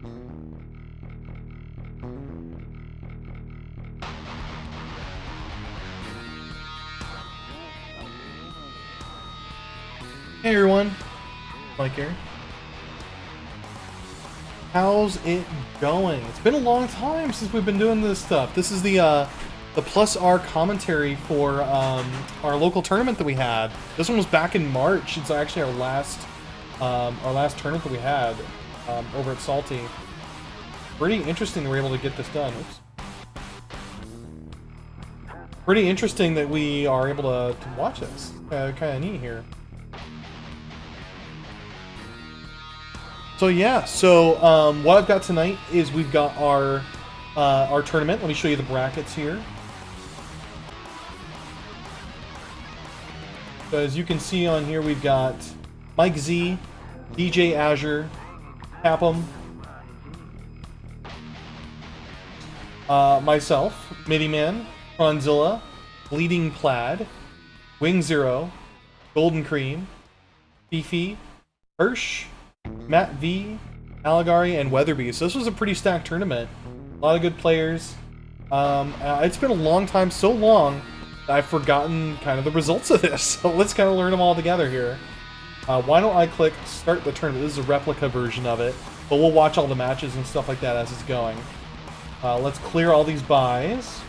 Hey everyone, Mike here. How's it going? It's been a long time since we've been doing this stuff. This is the +R commentary for our local tournament that we had. This one was back in March. It's actually our last tournament that we had over at Salty. Pretty interesting that we're able to get this done. Oops. Pretty interesting that we are able to watch this. Kind of neat here. So yeah, what I've got tonight is we've got our tournament. Let me show you the brackets here. So as you can see on here, we've got Mike Z, DJ Azure, CaPEM, myself, Midiman, Tronzilla, Bleeding Plaid, WingZero, Goldencreme, Fifi, Hursh, Matt V, Aligari, and Weatherbee. So this was a pretty stacked tournament. A lot of good players. It's been a long time, so long that I've forgotten kind of the results of this. So let's kind of learn them all together here. Why don't I click start the tournament? This is a replica version of it, but we'll watch all the matches and stuff like that as it's going. Let's clear all these buys.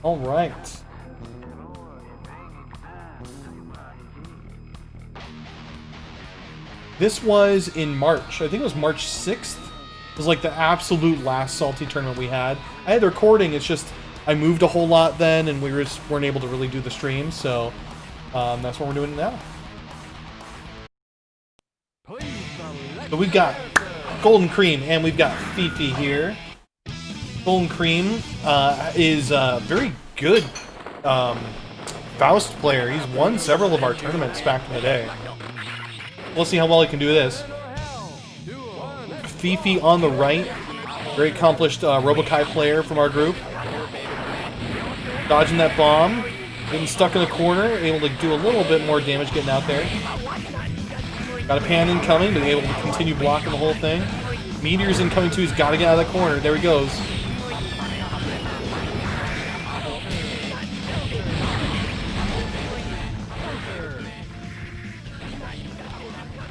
All right. This was in March. I think it was March 6th. It was like the absolute last Salty tournament we had. I had the recording, it's just I moved a whole lot then and we weren't able to really do the stream, so that's what we're doing now. So we've got Goldencreme and we've got Fifi here. Goldencreme is a very good Faust player. He's won several of our tournaments back in the day. We'll see how well he can do this. Fifi on the right, very accomplished Robokai player from our group. Dodging that bomb, getting stuck in a corner, able to do a little bit more damage getting out there. Got a pan incoming, but able to continue blocking the whole thing. Meteor's incoming too, he's got to get out of that corner. There he goes.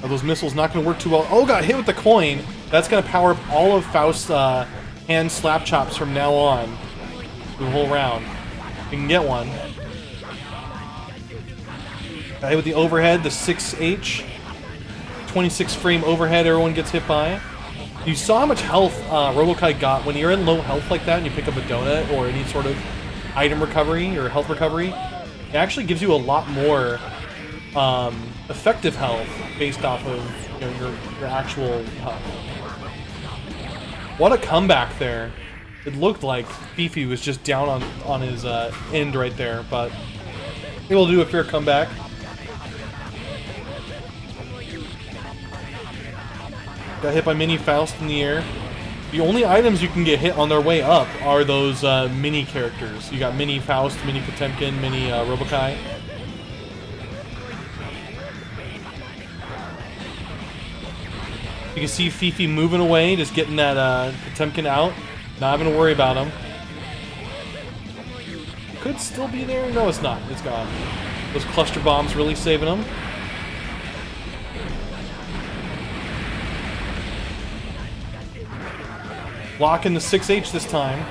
Oh, those missiles not going to work too well. Oh, got hit with the coin. That's going to power up all of Faust's hand slap chops from now on. The whole round. You can get one. Got hit with the overhead, the 6H. 26 frame overhead everyone gets hit by. You saw how much health Robokai got when you're in low health like that and you pick up a donut or any sort of item recovery or health recovery. It actually gives you a lot more effective health based off of your actual health. What a comeback there. It looked like Fifi was just down on his end right there, but able to do a fair comeback. Got hit by Mini Faust in the air. The only items you can get hit on their way up are those mini characters. You got Mini Faust, Mini Potemkin, Mini Robokai. You can see Fifi moving away, just getting that Potemkin out. Not having to worry about him. Could still be there. No, it's not. It's gone. Those cluster bombs really saving him. Blocking the 6H this time.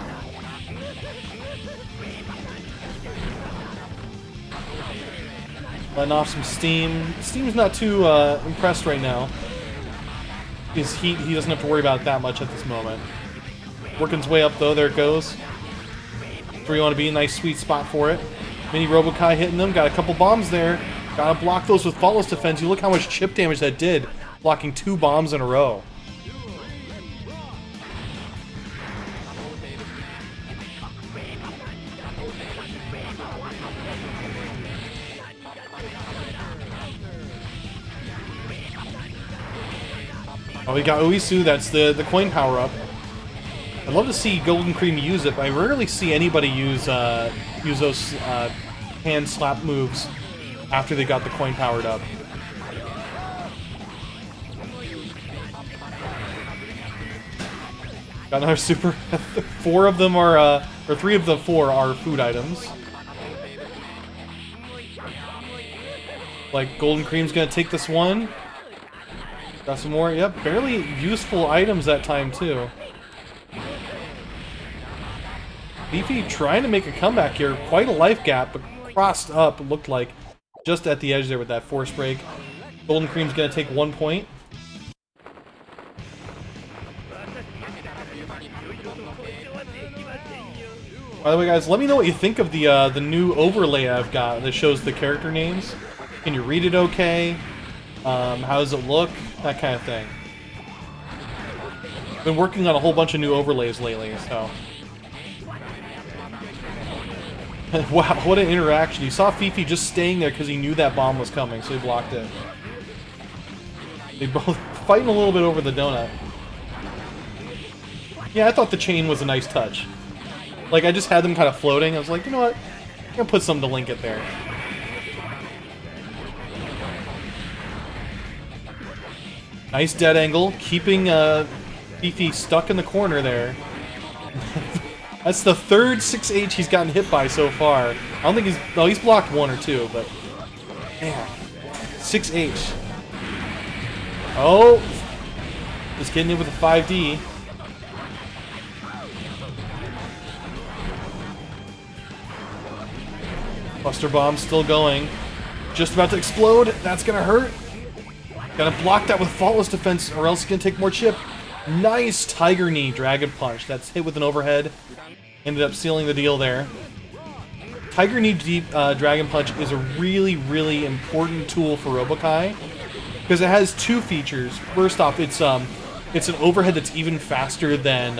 Letting off some steam. Steam's not too impressed right now. His heat, he doesn't have to worry about it that much at this moment. Working his way up though, there it goes. That's where you want to be, a nice sweet spot for it. Mini Robokai hitting them, got a couple bombs there. Gotta block those with Follows Defense. You look how much chip damage that did, blocking 2 bombs in a row. Oh, we got Uisu, that's the coin power-up. I'd love to see Goldencreme use it, but I rarely see anybody use those hand slap moves after they got the coin powered up. Got another super. 4 of them are, or 3 of the 4 are food items. Like, Goldencreme's gonna take this one. Got some more. Yep, barely useful items that time, too. Fifi trying to make a comeback here. Quite a life gap, but crossed up, it looked like. Just at the edge there with that force break. Goldencreme's gonna take 1 point. By the way, guys, let me know what you think of the new overlay I've got that shows the character names. Can you read it okay? How does it look? That kind of thing. Been working on a whole bunch of new overlays lately, so. Wow, what an interaction. You saw Fifi just staying there because he knew that bomb was coming, so he blocked it. They both fighting a little bit over the donut. Yeah, I thought the chain was a nice touch. Like, I just had them kind of floating. I was like, you know what? I'm gonna put something to link it there. Nice dead angle, keeping Fifi stuck in the corner there. That's the third 6H he's gotten hit by so far. I don't think he's... No, he's blocked 1 or 2, but... Man. 6H. Oh! Just getting in with a 5D. Buster Bomb still going. Just about to explode. That's gonna hurt. Gotta block that with Faultless Defense or else he's gonna take more chip. Nice Tiger Knee Dragon Punch. That's hit with an overhead. Ended up sealing the deal there. Tiger Knee Deep Dragon Punch is a really, really important tool for Robokai because it has 2 features. First off, it's an overhead that's even faster than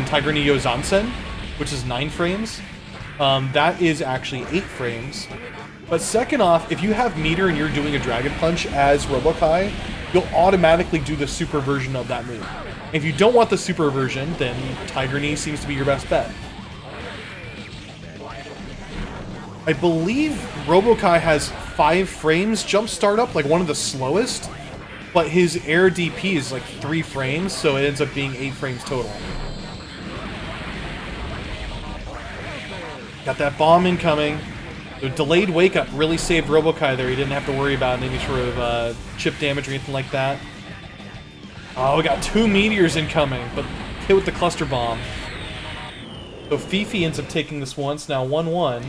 Tiger Knee Yozansen, which is 9 frames. That is actually 8 frames. But second off, if you have meter and you're doing a Dragon Punch as Robokai, you'll automatically do the super version of that move. If you don't want the super version, then Tiger Knee seems to be your best bet. I believe Robokai has 5 frames jump start up, like one of the slowest, but his air DP is like 3 frames, so it ends up being 8 frames total. Got that bomb incoming. The delayed wake up really saved Robokai there. He didn't have to worry about any sort of chip damage or anything like that. Oh, we got 2 meteors incoming, but hit with the cluster bomb. So Fifi ends up taking this once, now 1-1.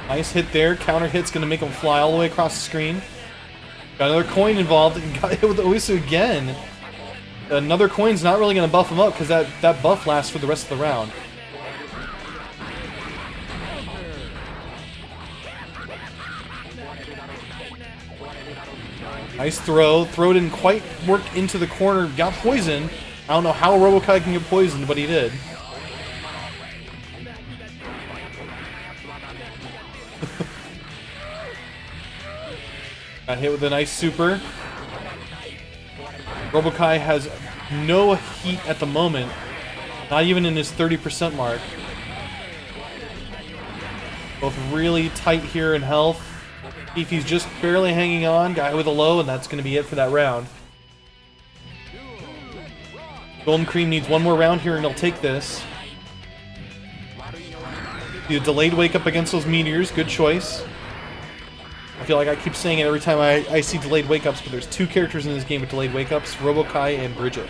Nice hit there. Counter hit's gonna make him fly all the way across the screen. Got another coin involved and got hit with the Oisu again. Another coin's not really gonna buff him up because that buff lasts for the rest of the round. Nice throw. Throw didn't quite work into the corner. Got poisoned. I don't know how Robokai can get poisoned, but he did. Got hit with a nice super. Robokai has no heat at the moment. Not even in his 30% mark. Both really tight here in health. Fifi's just barely hanging on. Got hit with a low, and that's going to be it for that round. Goldencreme needs one more round here, and he'll take this. The delayed wake up against those meteors. Good choice. I feel like I keep saying it every time I see delayed wake-ups, but there's 2 characters in this game with delayed wake-ups, Robokai and Bridget.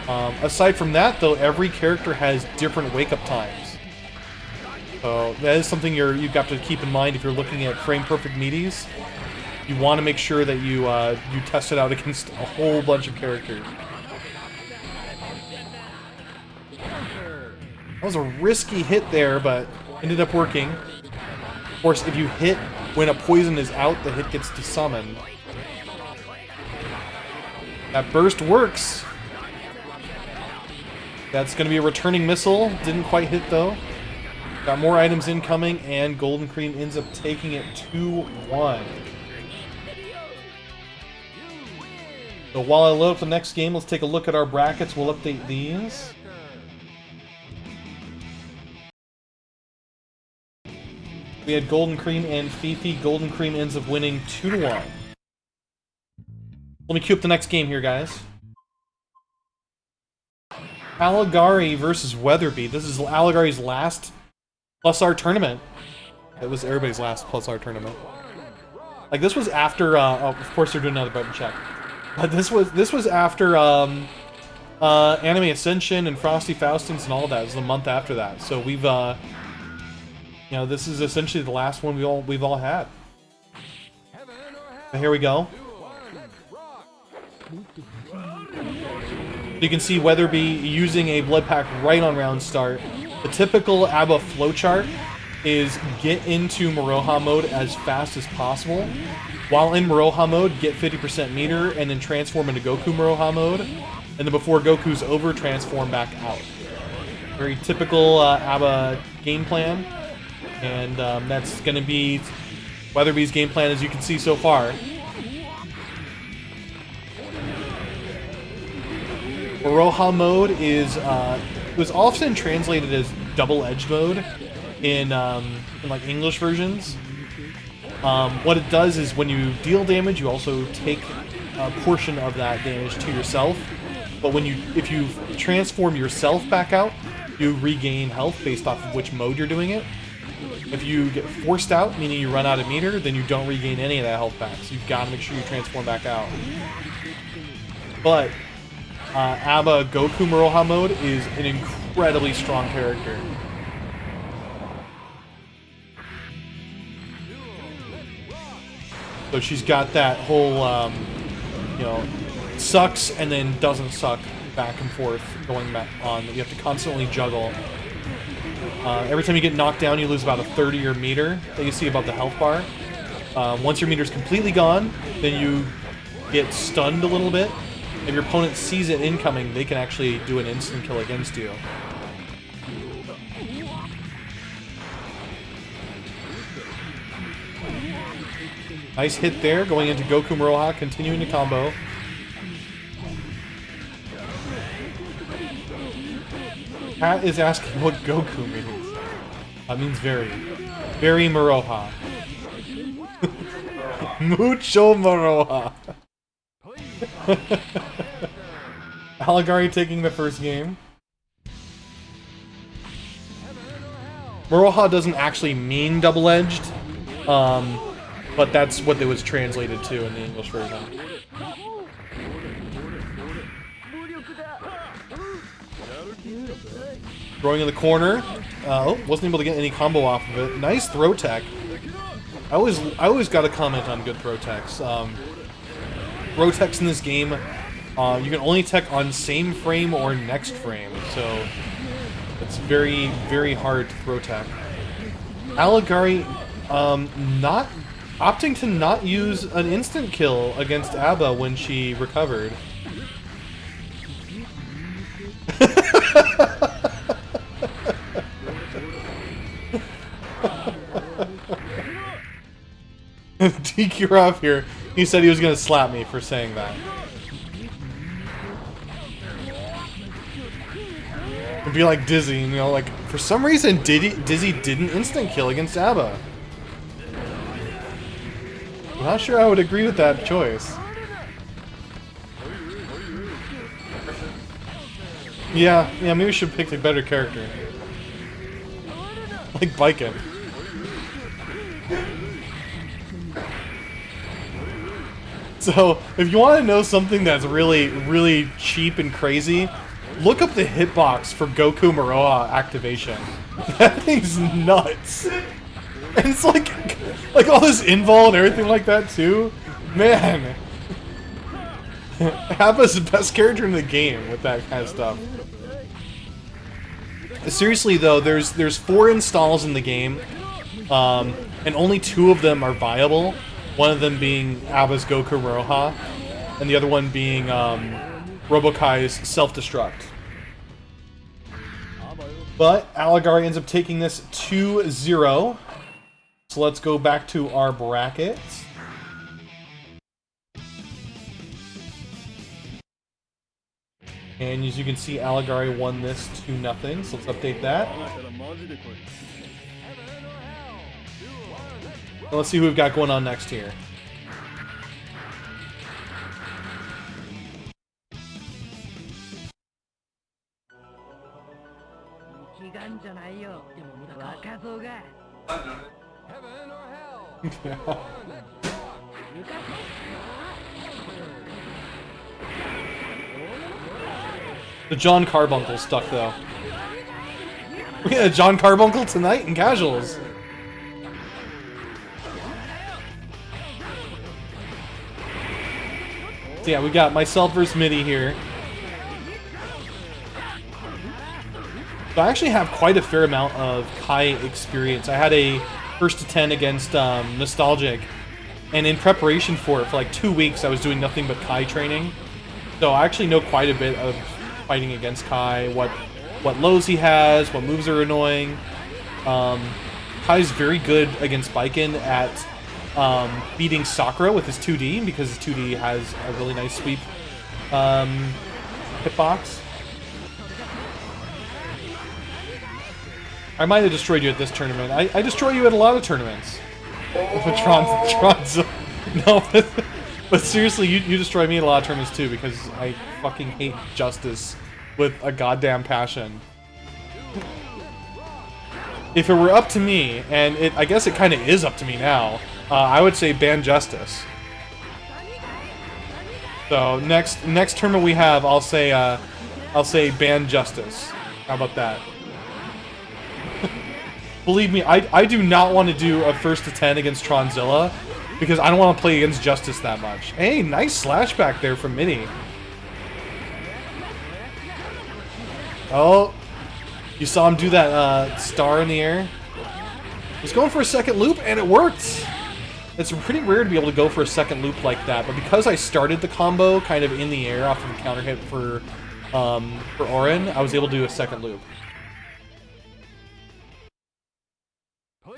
Aside from that, though, every character has different wake-up times. So that is something you've got to keep in mind if you're looking at frame-perfect meaties. You want to make sure that you test it out against a whole bunch of characters. That was a risky hit there, but ended up working. Of course, if you hit when a poison is out, the hit gets desummoned. That burst works. That's going to be a returning missile. Didn't quite hit, though. Got more items incoming, and Goldencreme ends up taking it 2-1. So while I load up the next game, let's take a look at our brackets. We'll update these. We had Goldencreme and Fifi. Goldencreme ends up winning 2-1. Let me queue up the next game here, guys. Aligari versus Weatherbee. This is Aligari's last +R tournament. It was everybody's last +R tournament. Like, this was after, oh, of course they're doing another button check. But this was after, Anime Ascension and Frosty Faustins and all that. It was the month after that. So we've, you know, this is essentially the last one we've all had. So here we go. You can see Weatherbee using a blood pack right on round start. The typical ABBA flowchart is get into Maroha mode as fast as possible. While in Maroha mode, get 50% meter and then transform into Goku Maroha mode. And then before Goku's over, transform back out. Very typical ABBA game plan. And that's going to be Weatherbee's game plan, as you can see so far. Maroha mode is it was often translated as double-edged mode in like English versions. What it does is when you deal damage, you also take a portion of that damage to yourself. But if you transform yourself back out, you regain health based off of which mode you're doing it. If you get forced out, meaning you run out of meter, then you don't regain any of that health back. So you've got to make sure you transform back out. But ABBA Goku Maroha mode is an incredibly strong character. So she's got that whole, you know, sucks and then doesn't suck back and forth going back on. You have to constantly juggle. Every time you get knocked down, you lose about a third of your meter that you see above the health bar. Once your meter's completely gone, then you get stunned a little bit. If your opponent sees it incoming, they can actually do an instant kill against you. Nice hit there, going into Goku Maroha, continuing the combo. Pat is asking what Goku means. That means very. Very Maroha. Mucho Maroha. Aligari taking the first game. Maroha doesn't actually mean double-edged, but that's what it was translated to in the English version. Throwing in the corner. Oh, wasn't able to get any combo off of it. Nice throw tech. I always got to comment on good throw techs. Throw techs in this game, you can only tech on same frame or next frame, so it's very, very hard to throw tech. Aligari, opting to not use an instant kill against ABBA when she recovered. DQ here. He said he was going to slap me for saying that. It'd be like Dizzy, you know, like, for some reason Dizzy didn't instant kill against ABBA. I'm not sure I would agree with that choice. Yeah, maybe we should pick a better character. Like Biken. So, if you want to know something that's really, really cheap and crazy, look up the hitbox for Goku Maroha activation. That thing's nuts. And it's like all this invul and everything like that too. Man. Appa's the best character in the game with that kind of stuff. Seriously though, there's 4 installs in the game, and only 2 of them are viable. One of them being ABBA's Goku Maroha, and the other one being Robokai's Self-Destruct. But Aligari ends up taking this 2-0. So let's go back to our brackets. And as you can see, Aligari won this 2-0. So let's update that. So let's see who we've got going on next here. The John Carbuncle stuck though. We got a John Carbuncle tonight in casuals. So yeah, we got myself versus Midi here. So I actually have quite a fair amount of Kai experience. I had a first to 10 against Nostalgic, and in preparation for it, for like 2 weeks, I was doing nothing but Kai training. So I actually know quite a bit of fighting against Kai, what lows he has, what moves are annoying. Kai's very good against Baiken at beating Sakura with his 2D, because his 2D has a really nice sweep hitbox. I might have destroyed you at this tournament. I destroy you at a lot of tournaments. Tronzilla. No, but seriously, you destroy me at a lot of tournaments too, because I fucking hate justice with a goddamn passion. If it were up to me, and I guess it kind of is up to me now, I would say ban justice. So next tournament we have, I'll say ban justice. How about that? Believe me, I do not want to do a first to 10 against Tronzilla, because I don't want to play against Justice that much. Hey, nice slash back there from Mini. Oh, you saw him do that star in the air? He's going for a second loop, and it worked! It's pretty rare to be able to go for a second loop like that, but because I started the combo kind of in the air off of a counter hit for Orin, I was able to do a second loop.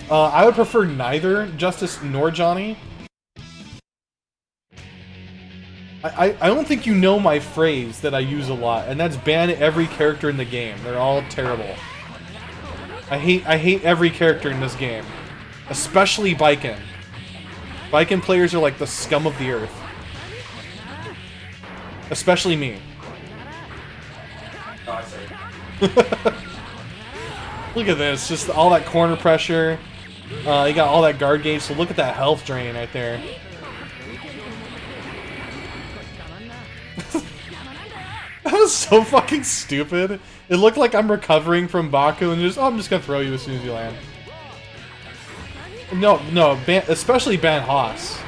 I would prefer neither Justice nor Johnny. I don't think you know my phrase that I use a lot, and that's ban every character in the game. They're all terrible. I hate every character in this game. Especially Baiken. Baiken players are like the scum of the earth. Especially me. Look at this, just all that corner pressure. You got all that guard gauge, so look at that health drain right there. That was so fucking stupid. It looked like I'm recovering from Baku and just, oh, I'm just gonna throw you as soon as you land. No, especially ban Haas.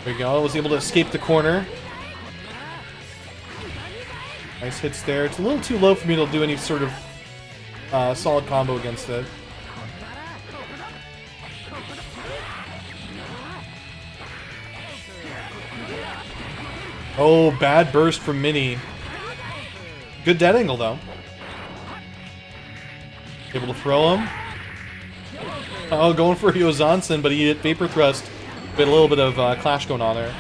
There we go, I was able to escape the corner. Nice hits there. It's a little too low for me to do any sort of solid combo against it. Oh, bad burst from Mini. Good dead angle, though. Able to throw him. Oh, going for Yozansen, but he hit Vapor Thrust. We had a little bit of clash going on there.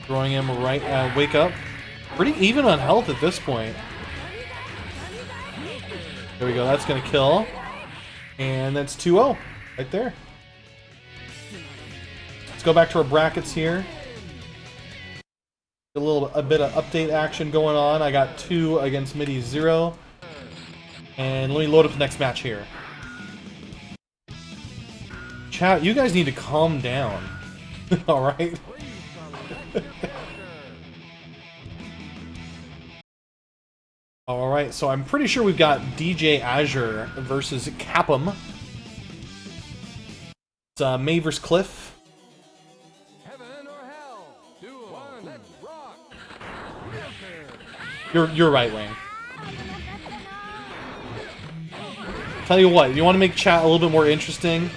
Throwing him right at Wake Up. Pretty even on health at this point. There we go, that's gonna kill. And that's 2-0 right there. Let's go back to our brackets here. A bit of update action going on. I got 2 against Midi 0. And let me load up the next match here. Chat, you guys need to calm down. Alright? Alright, so I'm pretty sure we've got DJ Azure versus CaPEM. It's May vs. Cliff. You're right, Wing. Tell you what, you want to make chat a little bit more interesting?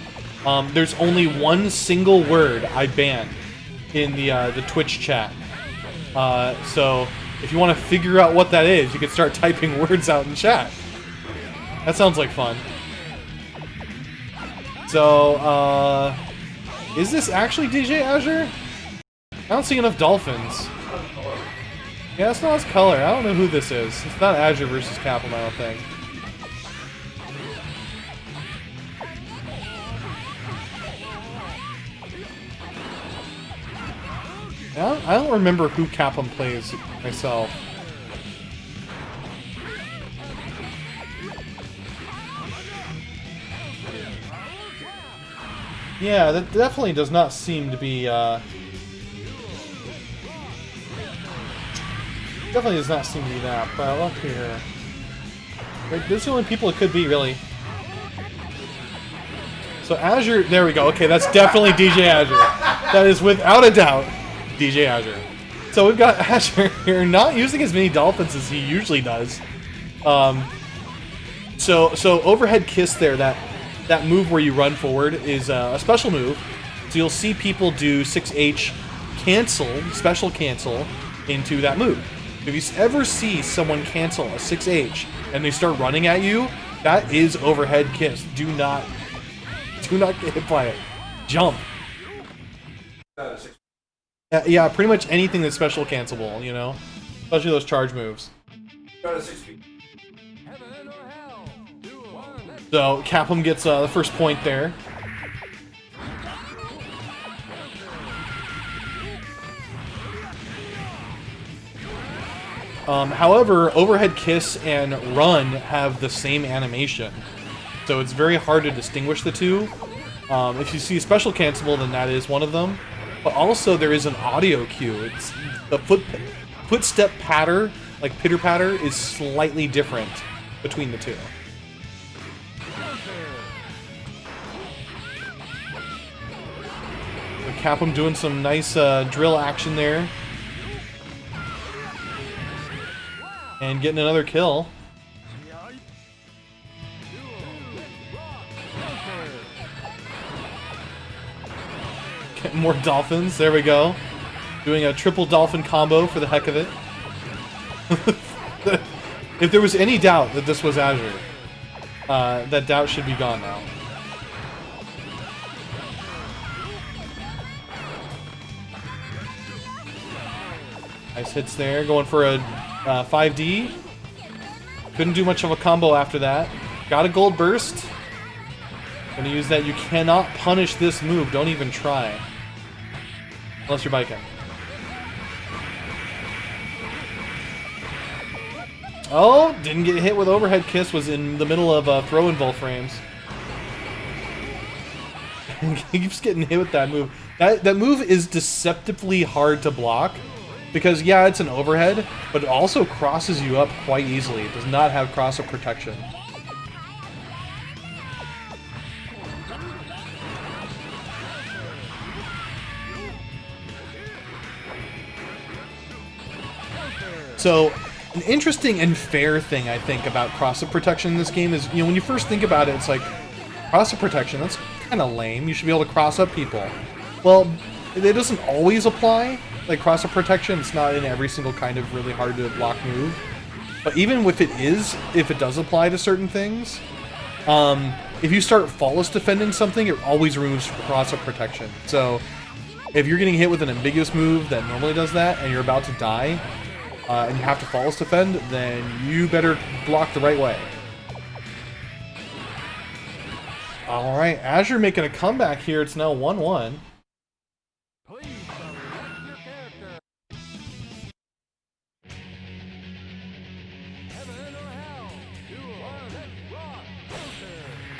There's only one single word I banned in the Twitch chat. So if you want to figure out what that is, you can start typing words out in chat. That sounds like fun. So, is this actually DJ Azure? I don't see enough dolphins. Yeah, it's not his color. I don't know who this is. It's not Azure versus CaPEM, I don't think. I don't remember who CaPEM plays myself. Yeah, that definitely does not seem to be, definitely does not seem to be that, but look here. Those are the only people it could be, really. So Azure, there we go. Okay, that's definitely DJ Azure. That is without a doubt DJ Azure. So we've got Azure here not using as many dolphins as he usually does. So overhead kiss there, that move where you run forward is a special move. So you'll see people do 6H cancel, special cancel, into that move. If you ever see someone cancel a 6H and they start running at you, that is overhead kiss. Do not get hit by it. Jump. Yeah, pretty much anything that's special cancelable, you know? Especially those charge moves. So, CaPEM gets the first point there. However, overhead kiss and run have the same animation. So it's very hard to distinguish the two. If you see special cancelable, then that is one of them. But also there is an audio cue. It's the footstep patter, like pitter patter, is slightly different between the two. So CaPEM doing some nice drill action there. And getting another kill. Getting more dolphins. There we go. Doing a triple dolphin combo for the heck of it. If there was any doubt that this was Azure, that doubt should be gone now. Nice hits there. Going for a 5D. Couldn't do much of a combo after that. Got a gold burst. Gonna use that. You cannot punish this move. Don't even try. Unless you're biking. Oh, didn't get hit with overhead kiss. Was in the middle of throw-in ball frames. Keeps getting hit with that move. That move is deceptively hard to block. Because, yeah, it's an overhead, but it also crosses you up quite easily. It does not have cross-up protection. So, an interesting and fair thing, I think, about cross-up protection in this game is, you know, when you first think about it, it's like, cross-up protection, that's kind of lame. You should be able to cross up people. Well, it doesn't always apply. Like cross-up protection, it's not in every single kind of really hard to block move. But even if it does apply to certain things, if you start flawless defending something, it always removes cross-up protection. So if you're getting hit with an ambiguous move that normally does that, and you're about to die, and you have to flawless defend, then you better block the right way. Alright, Azure making a comeback here. It's now 1-1.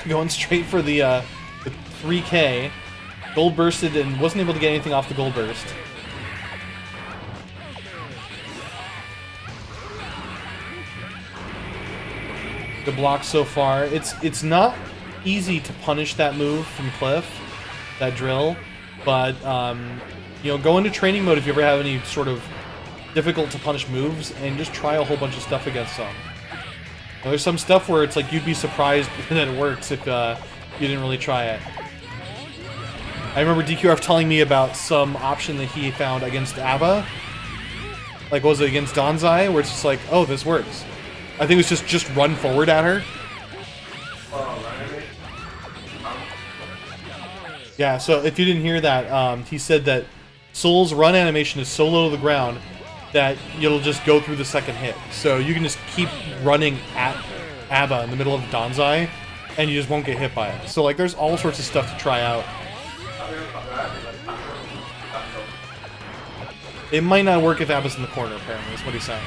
Going straight for the 3K. Gold bursted and wasn't able to get anything off the gold burst. Good block so far. It's not easy to punish that move from Cliff, that drill, but you know, go into training mode if you ever have any sort of difficult to punish moves and just try a whole bunch of stuff against them. Now, there's some stuff where it's like you'd be surprised that it works if you didn't really try it. I remember DQF telling me about some option that he found against Abba. Like, what was it, against Donzai? Where it's just like, oh, this works. I think it was just run forward at her. Yeah, so if you didn't hear that, he said that Soul's run animation is so low to the ground that it'll just go through the second hit. So you can just keep running at Abba in the middle of Donzai, and you just won't get hit by it. So, like, there's all sorts of stuff to try out. It might not work if Abba's in the corner, apparently, is what he's saying.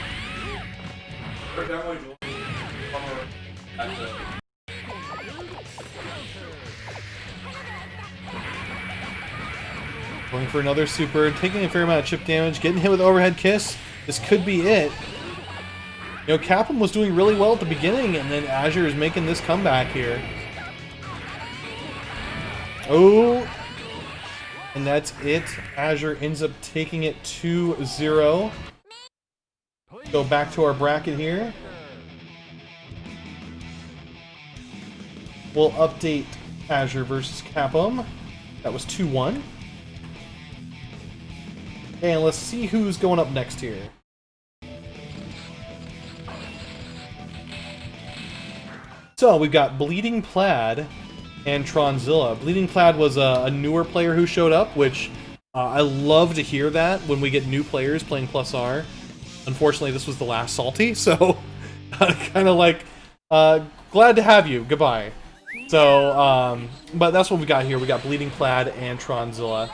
Going for another super, taking a fair amount of chip damage, getting hit with overhead kiss. This could be it. You know, CaPEM was doing really well at the beginning, and then Azure is making this comeback here. Oh, and that's it. Azure ends up taking it 2-0. Go back to our bracket here. We'll update Azure versus CaPEM. That was 2-1. And let's see who's going up next here. So we've got Bleeding Plaid and Tronzilla. Bleeding Plaid was a newer player who showed up, which I love to hear that when we get new players playing +R. Unfortunately, this was the last Salty, so kind of like, glad to have you. Goodbye. So, but that's what we got here. We got Bleeding Plaid and Tronzilla.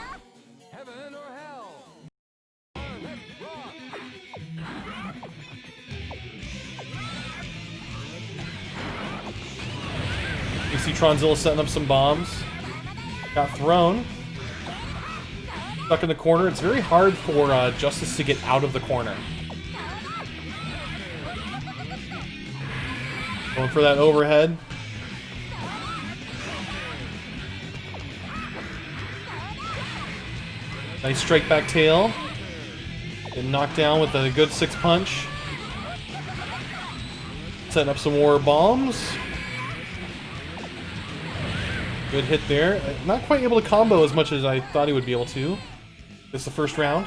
You see Tronzilla setting up some bombs. Got thrown. Stuck in the corner. It's very hard for Justice to get out of the corner. Going for that overhead. Nice strike back tail. Getting knocked down with a good 6-punch. Setting up some more bombs. Good hit there. Not quite able to combo as much as I thought he would be able to. This is the first round.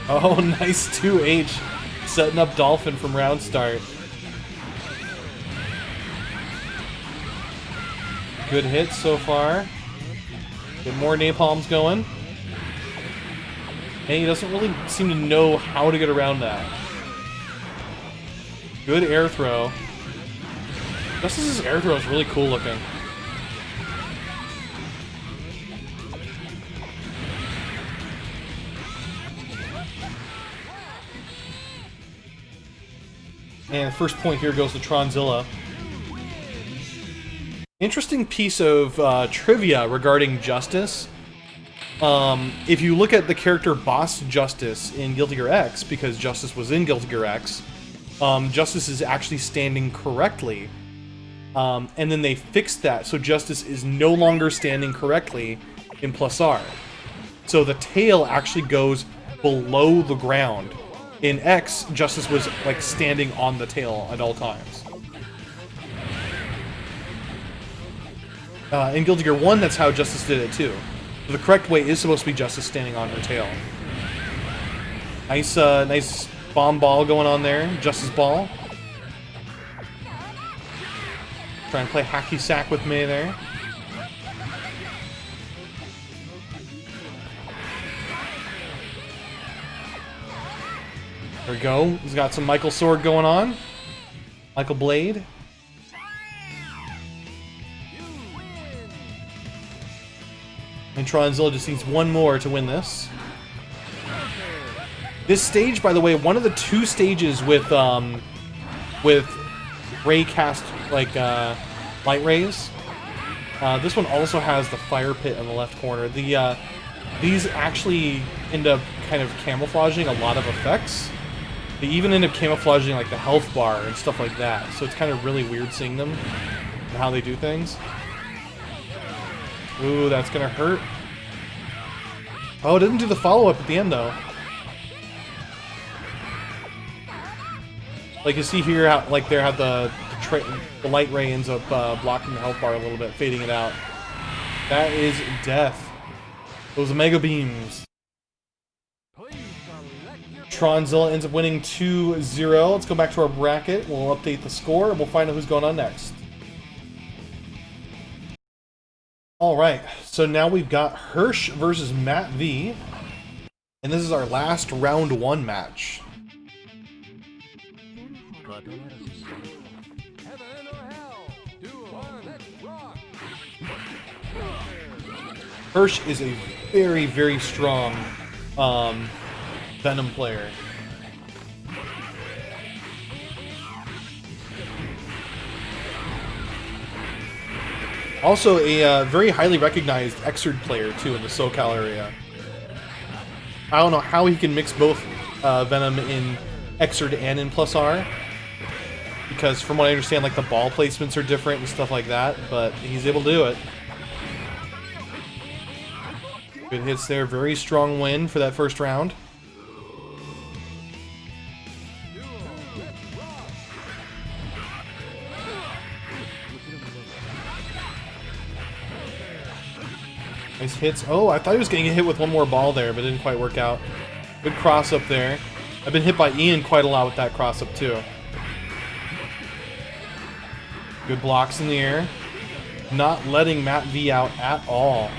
Oh, nice 2H. Setting up Dolphin from round start. Good hits so far. Get more napalms going. And he doesn't really seem to know how to get around that. Good air throw. Justice's air throw is really cool looking. And first point here goes to Tronzilla. Interesting piece of trivia regarding Justice. If you look at the character Boss Justice in Guilty Gear X, because Justice was in Guilty Gear X, Justice is actually standing correctly. And then they fixed that, so Justice is no longer standing correctly in +R. So the tail actually goes below the ground. In X, Justice was like standing on the tail at all times. In Guilty Gear 1, that's how Justice did it too. So the correct way is supposed to be Justice standing on her tail. Nice, nice bomb ball going on there. Justice ball. Try and play hacky sack with me there. There we go. He's got some Michael Sword going on. Michael Blade. And Tronzilla just needs one more to win this. This stage, by the way, one of the two stages with ray cast, like, light rays. This one also has the fire pit in the left corner. These actually end up kind of camouflaging a lot of effects. They even end up camouflaging, like, the health bar and stuff like that. So it's kind of really weird seeing them and how they do things. Ooh, that's gonna hurt. Oh, it didn't do the follow-up at the end, though. Like, you see here, how, like, there had the light ray ends up blocking the health bar a little bit, fading it out. That is death. Those Omega Beams. Tronzilla ends up winning 2-0. Let's go back to our bracket. We'll update the score, and we'll find out who's going on next. Alright, so now we've got Hursh versus Matt V. And this is our last round 1 match. Hursh is a very, very strong Venom player. Also a very highly recognized Xrd player too in the SoCal area. I don't know how he can mix both Venom in Xrd and in +R, because from what I understand, like the ball placements are different and stuff like that, but he's able to do it. Good hits there, very strong win for that first round. Nice hits. Oh, I thought he was getting hit with one more ball there, but it didn't quite work out. Good cross up there. I've been hit by Ian quite a lot with that cross up too. Good blocks in the air. Not letting Matt V out at all.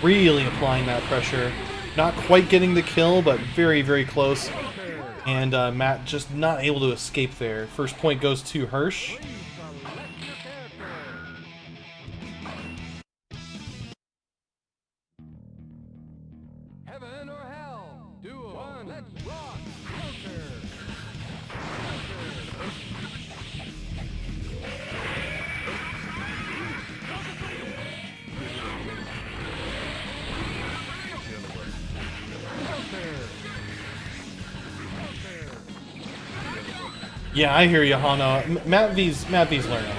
Really applying that pressure. Not quite getting the kill, but very, very close. And Matt just not able to escape there. First point goes to Hursh. Yeah, I hear you, Hano. Matt V's learning.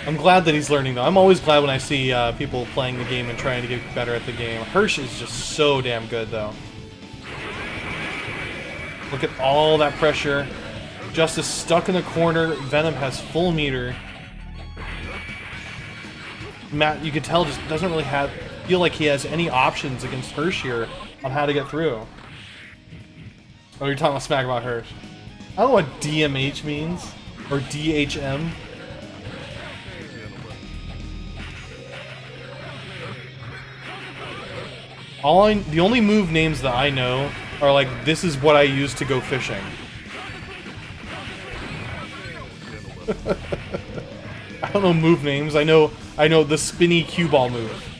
I'm glad that he's learning, though. I'm always glad when I see people playing the game and trying to get better at the game. Hursh is just so damn good, though. Look at all that pressure. Justice stuck in the corner. Venom has full meter. Matt, you can tell, just doesn't really feel like he has any options against Hursh here on how to get through. Oh, you're talking about smack about Hursh. I don't know what DMH means. Or DHM. The only move names that I know are like, this is what I use to go fishing. I don't know move names. I know the spinny cue ball move.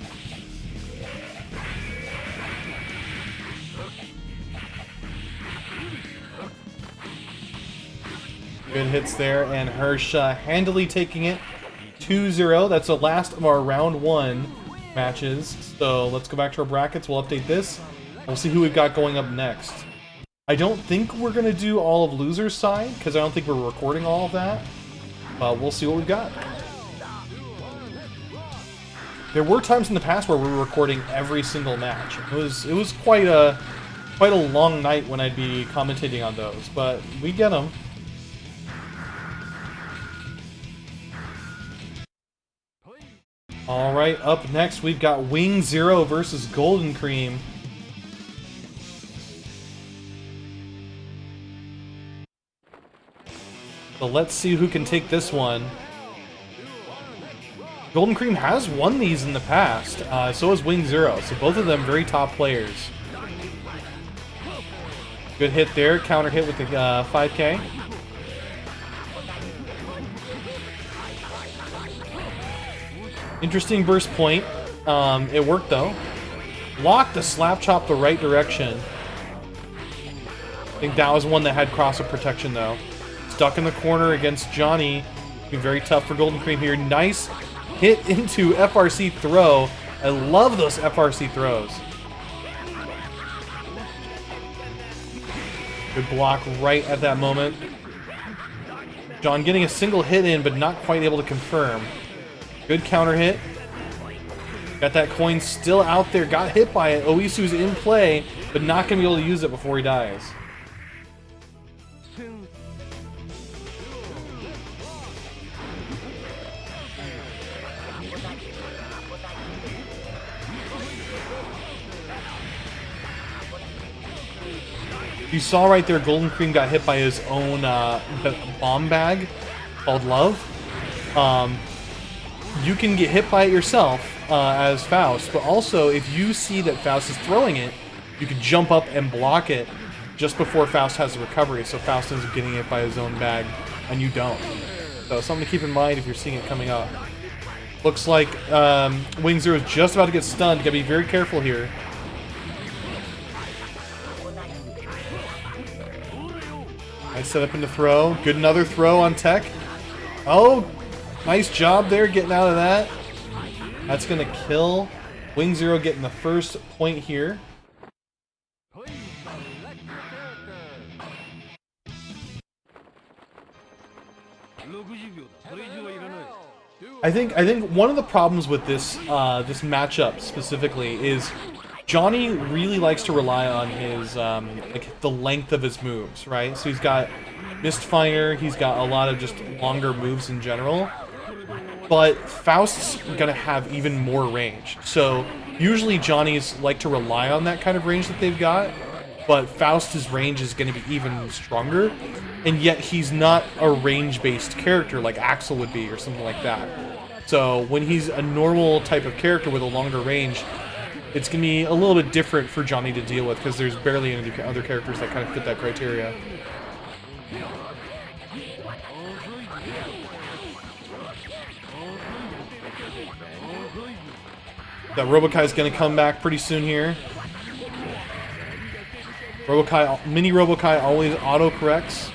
Good hits there, and Hursh handily taking it 2-0. That's the last of our round 1 matches. So let's go back to our brackets. We'll update this. We'll see who we've got going up next. I don't think we're going to do all of loser's side, because I don't think we're recording all of that. We'll see what we've got. There were times in the past where we were recording every single match. It was quite a long night when I'd be commentating on those, but we get them. Alright, up next we've got WingZero versus Goldencreme. So let's see who can take this one. Goldencreme has won these in the past, so has WingZero, so both of them very top players. Good hit there, counter hit with the 5K. Interesting burst point. It worked though. Locked the slap chop the right direction. I think that was one that had crossover protection though. Stuck in the corner against Johnny. Be very tough for Goldencreme here. Nice hit into FRC throw. I love those FRC throws. Good block right at that moment. John getting a single hit in, but not quite able to confirm. Good counter hit. Got that coin still out there. Got hit by it. Oisu's in play, but not going to be able to use it before he dies. You saw right there, Goldencreme got hit by his own bomb bag called Love. You can get hit by it yourself as Faust, but also if you see that Faust is throwing it, you can jump up and block it just before Faust has the recovery, so Faust ends up getting hit by his own bag, and you don't. So something to keep in mind if you're seeing it coming up. Looks like WingZero is just about to get stunned. Gotta be very careful here. Nice setup into throw. Good another throw on tech. Oh, nice job there getting out of that. That's going to kill. WingZero getting the first point here. I think one of the problems with this this matchup specifically is Johnny really likes to rely on his like the length of his moves, right? So he's got Mistfire, he's got a lot of just longer moves in general. But Faust's gonna have even more range. So usually Johnny's like to rely on that kind of range that they've got, but Faust's range is gonna be even stronger. And yet he's not a range-based character like Axel would be or something like that. So when he's a normal type of character with a longer range, it's going to be a little bit different for Johnny to deal with because there's barely any other characters that kind of fit that criteria. That Robokai is going to come back pretty soon here. Mini Robokai always auto-corrects.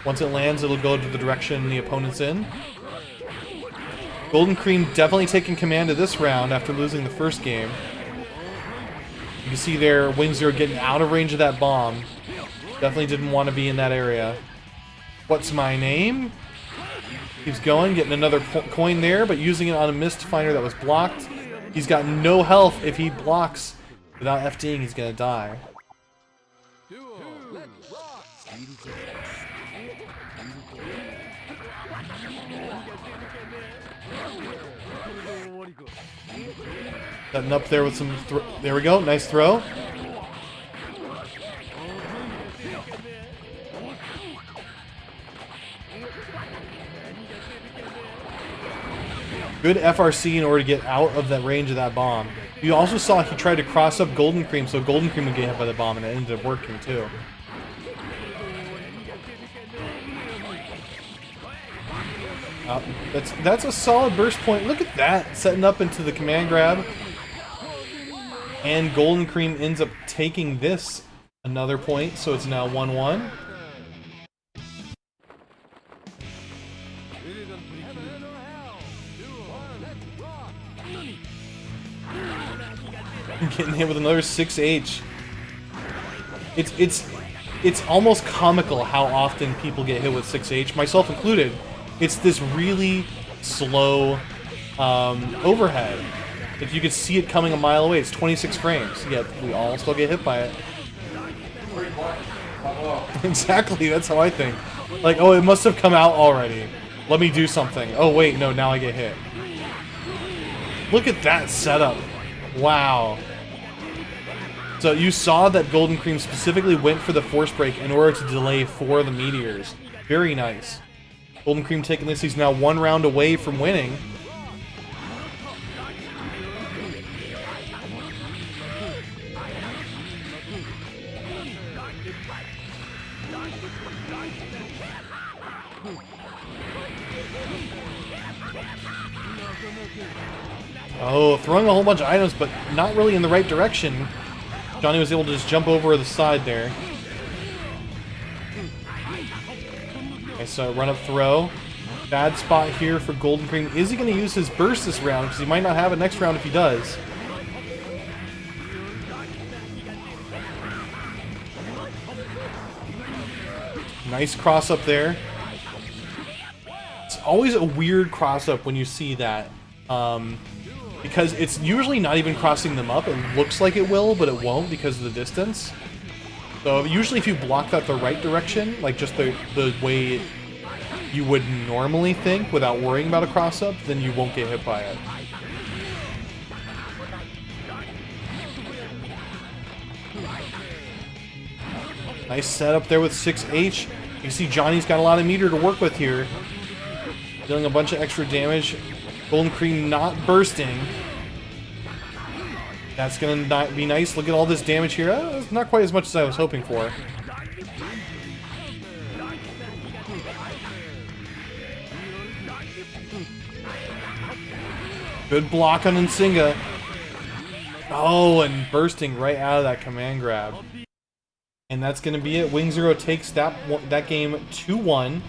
Once it lands, it'll go to the direction the opponent's in. Goldencreme definitely taking command of this round after losing the first game. You can see there, WingZero getting out of range of that bomb. Definitely didn't want to be in that area. What's my name? Keeps going, getting another coin there, but using it on a Mistfinder that was blocked. He's got no health. If he blocks without FDing, he's going to die. Setting up there with some... There we go. Nice throw. Good FRC in order to get out of that range of that bomb. You also saw he tried to cross up Goldencreme, so Goldencreme would get hit by the bomb, and it ended up working too. That's a solid burst point. Look at that, setting up into the command grab. And Goldencreme ends up taking this another point, so it's now 1-1. Getting hit with another 6H. It's almost comical how often people get hit with 6H, myself included. It's this really slow overhead. If you could see it coming a mile away, it's 26 frames, yet we all still get hit by it. Exactly, that's how I think. Like, oh, it must have come out already. Let me do something. Oh, wait, no, now I get hit. Look at that setup. Wow. So you saw that Goldencreme specifically went for the force break in order to delay 4 of the meteors. Very nice. Goldencreme taking this, he's now 1 round away from winning. Oh, throwing a whole bunch of items, but not really in the right direction. Johnny was able to just jump over the side there. Nice run-up throw. Bad spot here for Goldencreme. Is he going to use his burst this round? Because he might not have it next round if he does. Nice cross up there. It's always a weird cross up when you see that. Because it's usually not even crossing them up. It looks like it will, but it won't because of the distance. So usually if you block that the right direction, like just the way you would normally think without worrying about a cross up, then you won't get hit by it. Nice setup there with 6H. You see Johnny's got a lot of meter to work with here. Dealing a bunch of extra damage. Goldencreme not bursting. That's going to be nice. Look at all this damage here. It's not quite as much as I was hoping for. Good block on Nsinga. Oh, and bursting right out of that command grab. And that's going to be it. WingZero takes that game 2-1.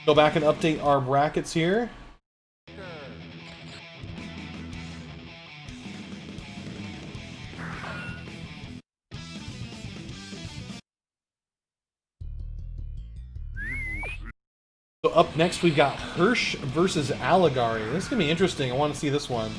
Go back and update our brackets here. So up next we've got Hursh versus Aligari. This is going to be interesting. I want to see this one.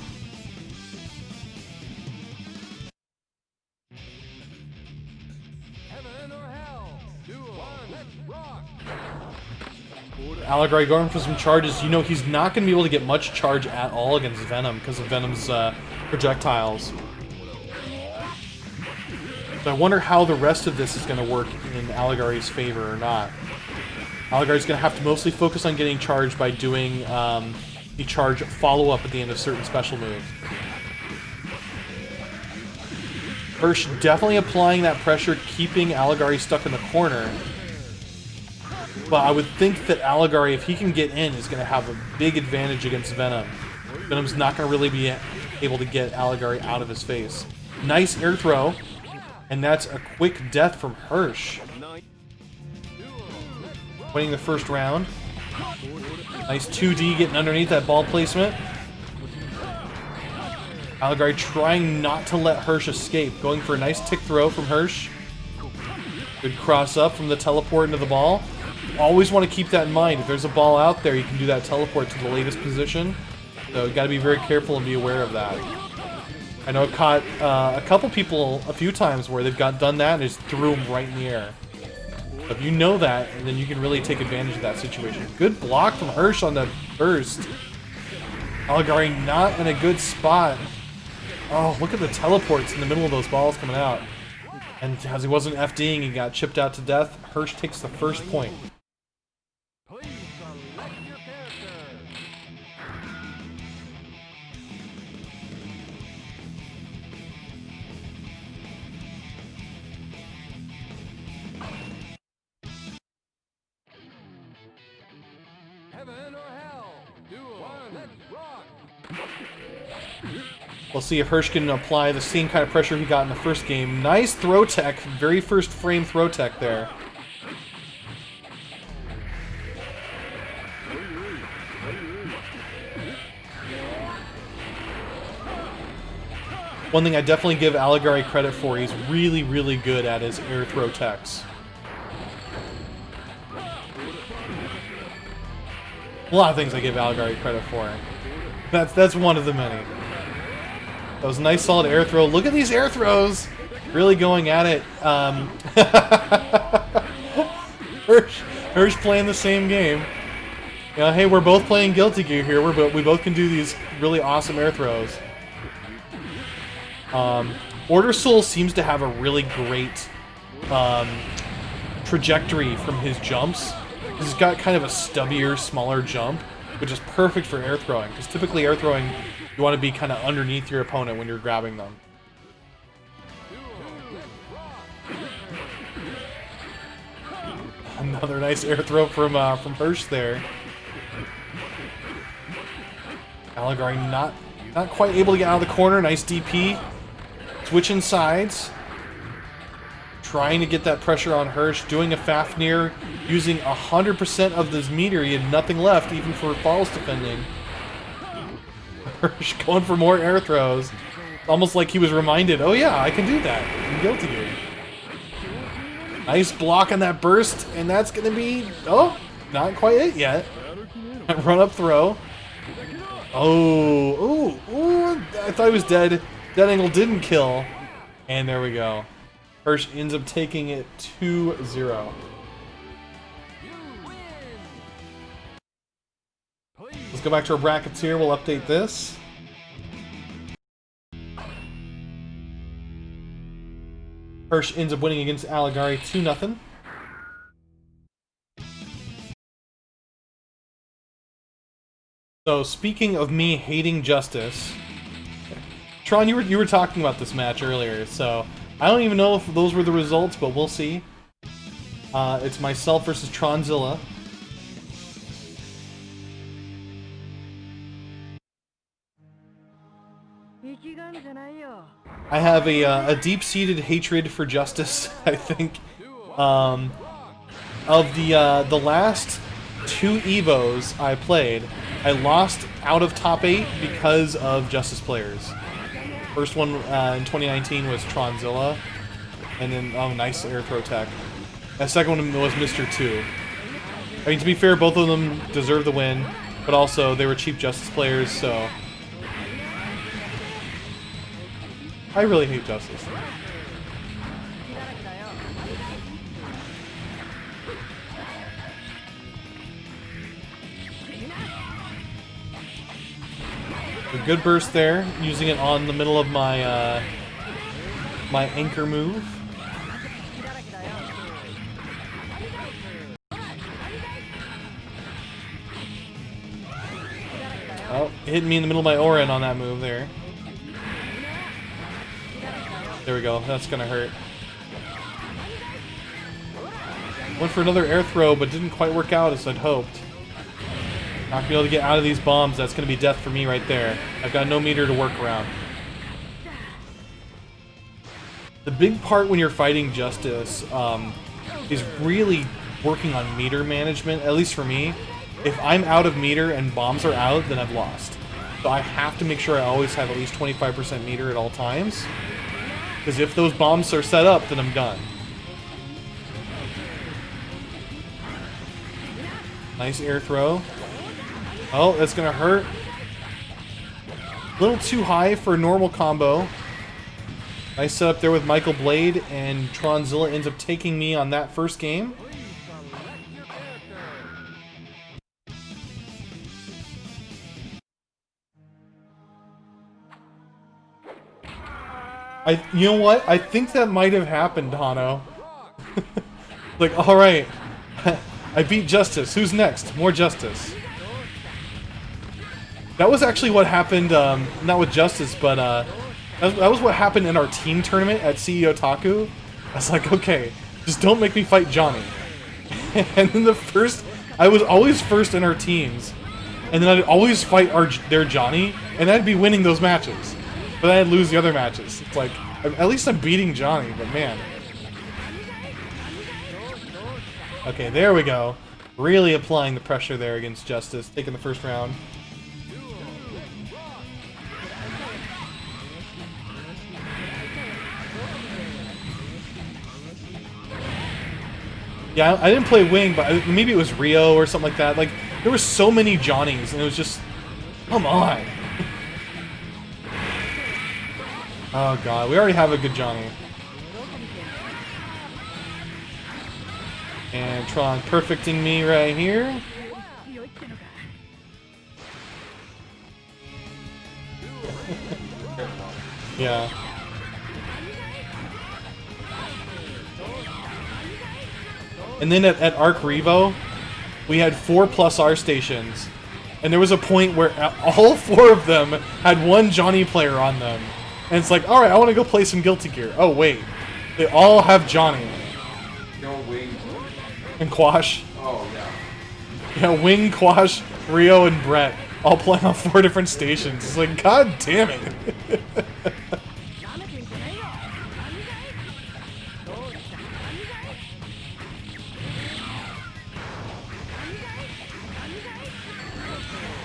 Aligari going for some charges. You know he's not going to be able to get much charge at all against Venom because of Venom's projectiles. So I wonder how the rest of this is going to work in Aligari's favor or not. Aligari's going to have to mostly focus on getting charged by doing the charge follow-up at the end of certain special moves. Hursh definitely applying that pressure, keeping Aligari stuck in the corner. But I would think that Aligari, if he can get in, is going to have a big advantage against Venom. Venom's not going to really be able to get Aligari out of his face. Nice air throw. And that's a quick death from Hursh. Winning the first round. Nice 2D getting underneath that ball placement. Aligari trying not to let Hursh escape. Going for a nice tick throw from Hursh. Good cross up from the teleport into the ball. Always want to keep that in mind. If there's a ball out there, you can do that teleport to the latest position. So you got to be very careful and be aware of that. I know I've caught a couple people a few times where they've done that and just threw them right in the air. So if you know that, then you can really take advantage of that situation. Good block from Hursh on the burst. Aligari not in a good spot. Oh, look at the teleports in the middle of those balls coming out. And as he wasn't FDing, he got chipped out to death. Hursh takes the first point. We'll see if Hursh can apply the same kind of pressure he got in the first game. Nice throw tech. Very first frame throw tech there. One thing I definitely give Aligari credit for, he's really, really good at his air throw techs. A lot of things I give Aligari credit for. That's one of the many. That was a nice solid air throw. Look at these air throws! Really going at it. Hursh playing the same game. You know, hey, we're both playing Guilty Gear here. We both can do these really awesome air throws. Order Soul seems to have a really great trajectory from his jumps. He's got kind of a stubbier, smaller jump, which is perfect for air throwing. Because typically air throwing, you want to be kind of underneath your opponent when you're grabbing them. Another nice air throw from Hursh there. Aligari not quite able to get out of the corner. Nice DP. Switching sides. Trying to get that pressure on Hursh. Doing a Fafnir. Using 100% of this meter. He had nothing left, even for false defending. Hursh going for more air throws. Almost like he was reminded, oh yeah, I can do that in Guilty Gear. Nice block on that burst, and that's gonna be, oh, not quite it yet. Run up throw. Oh, ooh, I thought he was dead. Dead angle didn't kill. And there we go. Hursh ends up taking it 2-0. Let's go back to our brackets here. We'll update this. Hursh ends up winning against Aligari 2-0. So speaking of me hating Justice, Tron, you were talking about this match earlier, so I don't even know if those were the results, but we'll see. It's myself versus Tronzilla. I have a deep-seated hatred for Justice, I think. Of the last 2 Evos I played, I lost out of top 8 because of Justice players. First one in 2019 was Tronzilla, and then, oh, nice air throw tech. The second one was Mr. 2. I mean, to be fair, both of them deserve the win, but also they were cheap Justice players, so I really hate Justice. A good burst there, using it on the middle of my my anchor move. Oh, hit me in the middle of my Orin on that move there. There we go, that's gonna hurt. Went for another air throw, but didn't quite work out as I'd hoped. Not gonna be able to get out of these bombs, that's gonna be death for me right there. I've got no meter to work around. The big part when you're fighting Justice is really working on meter management, at least for me. If I'm out of meter and bombs are out, then I've lost. So I have to make sure I always have at least 25% meter at all times. Because if those bombs are set up, then I'm done. Nice air throw. Oh, that's gonna hurt. A little too high for a normal combo. Nice setup there with Michael Blade, and Tronzilla ends up taking me on that first game. You know what? I think that might have happened, Hano. Like, alright. I beat Justice. Who's next? More Justice. That was actually what happened, not with Justice, but that was what happened in our team tournament at CEO Taku. I was like, okay, just don't make me fight Johnny. And then I was always first in our teams, and then I'd always fight their Johnny, and I'd be winning those matches. But then I'd lose the other matches. It's like, at least I'm beating Johnny, but man. Okay, there we go. Really applying the pressure there against Justice, taking the first round. Yeah, I didn't play Wing, but maybe it was Rio or something like that. Like, there were so many Johnnies, and it was just, come on. Oh god, we already have a good Johnny. And Tron perfecting me right here. Yeah. And then at Arc Revo, we had 4+R stations. And there was a point where all 4 of them had one Johnny player on them. And it's like, alright, I want to go play some Guilty Gear. Oh, wait. They all have Johnny. No Wing. And Quash. Oh, yeah. Yeah, Wing, Quash, Rio, and Brett. All playing on 4 different stations. It's like, god damn it.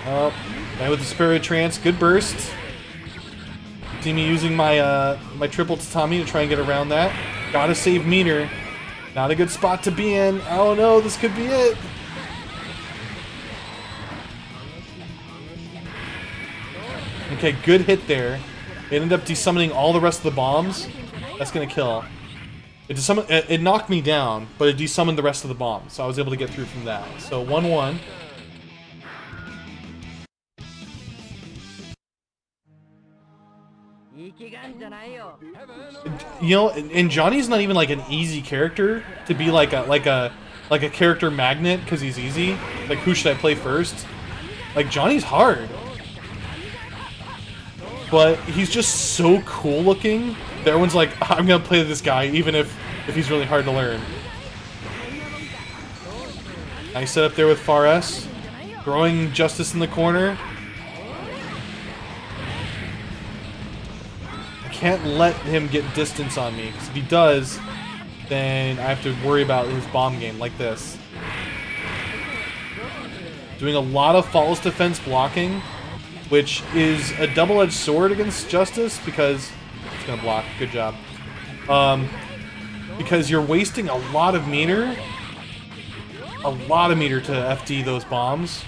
Oh, guy with the Spirit Trance, good burst. See me using my my triple tatami to try and get around that. Gotta save meter. Not a good spot to be in. Oh no, this could be it. Okay, good hit there. It ended up desummoning all the rest of the bombs. That's gonna kill. It knocked me down, but it desummoned the rest of the bombs, so I was able to get through from that. So 1-1. You know, and Johnny's not even like an easy character to be like a character magnet because he's easy. Like, who should I play first? Like, Johnny's hard, but he's just so cool looking that everyone's like, I'm gonna play this guy even if he's really hard to learn. Nice setup there with Far S, throwing Justice in the corner. Can't let him get distance on me, because if he does, then I have to worry about his bomb game like this. Doing a lot of faultless defense blocking, which is a double-edged sword against Justice, because it's gonna block. Good job. Because you're wasting a lot of meter to FD those bombs,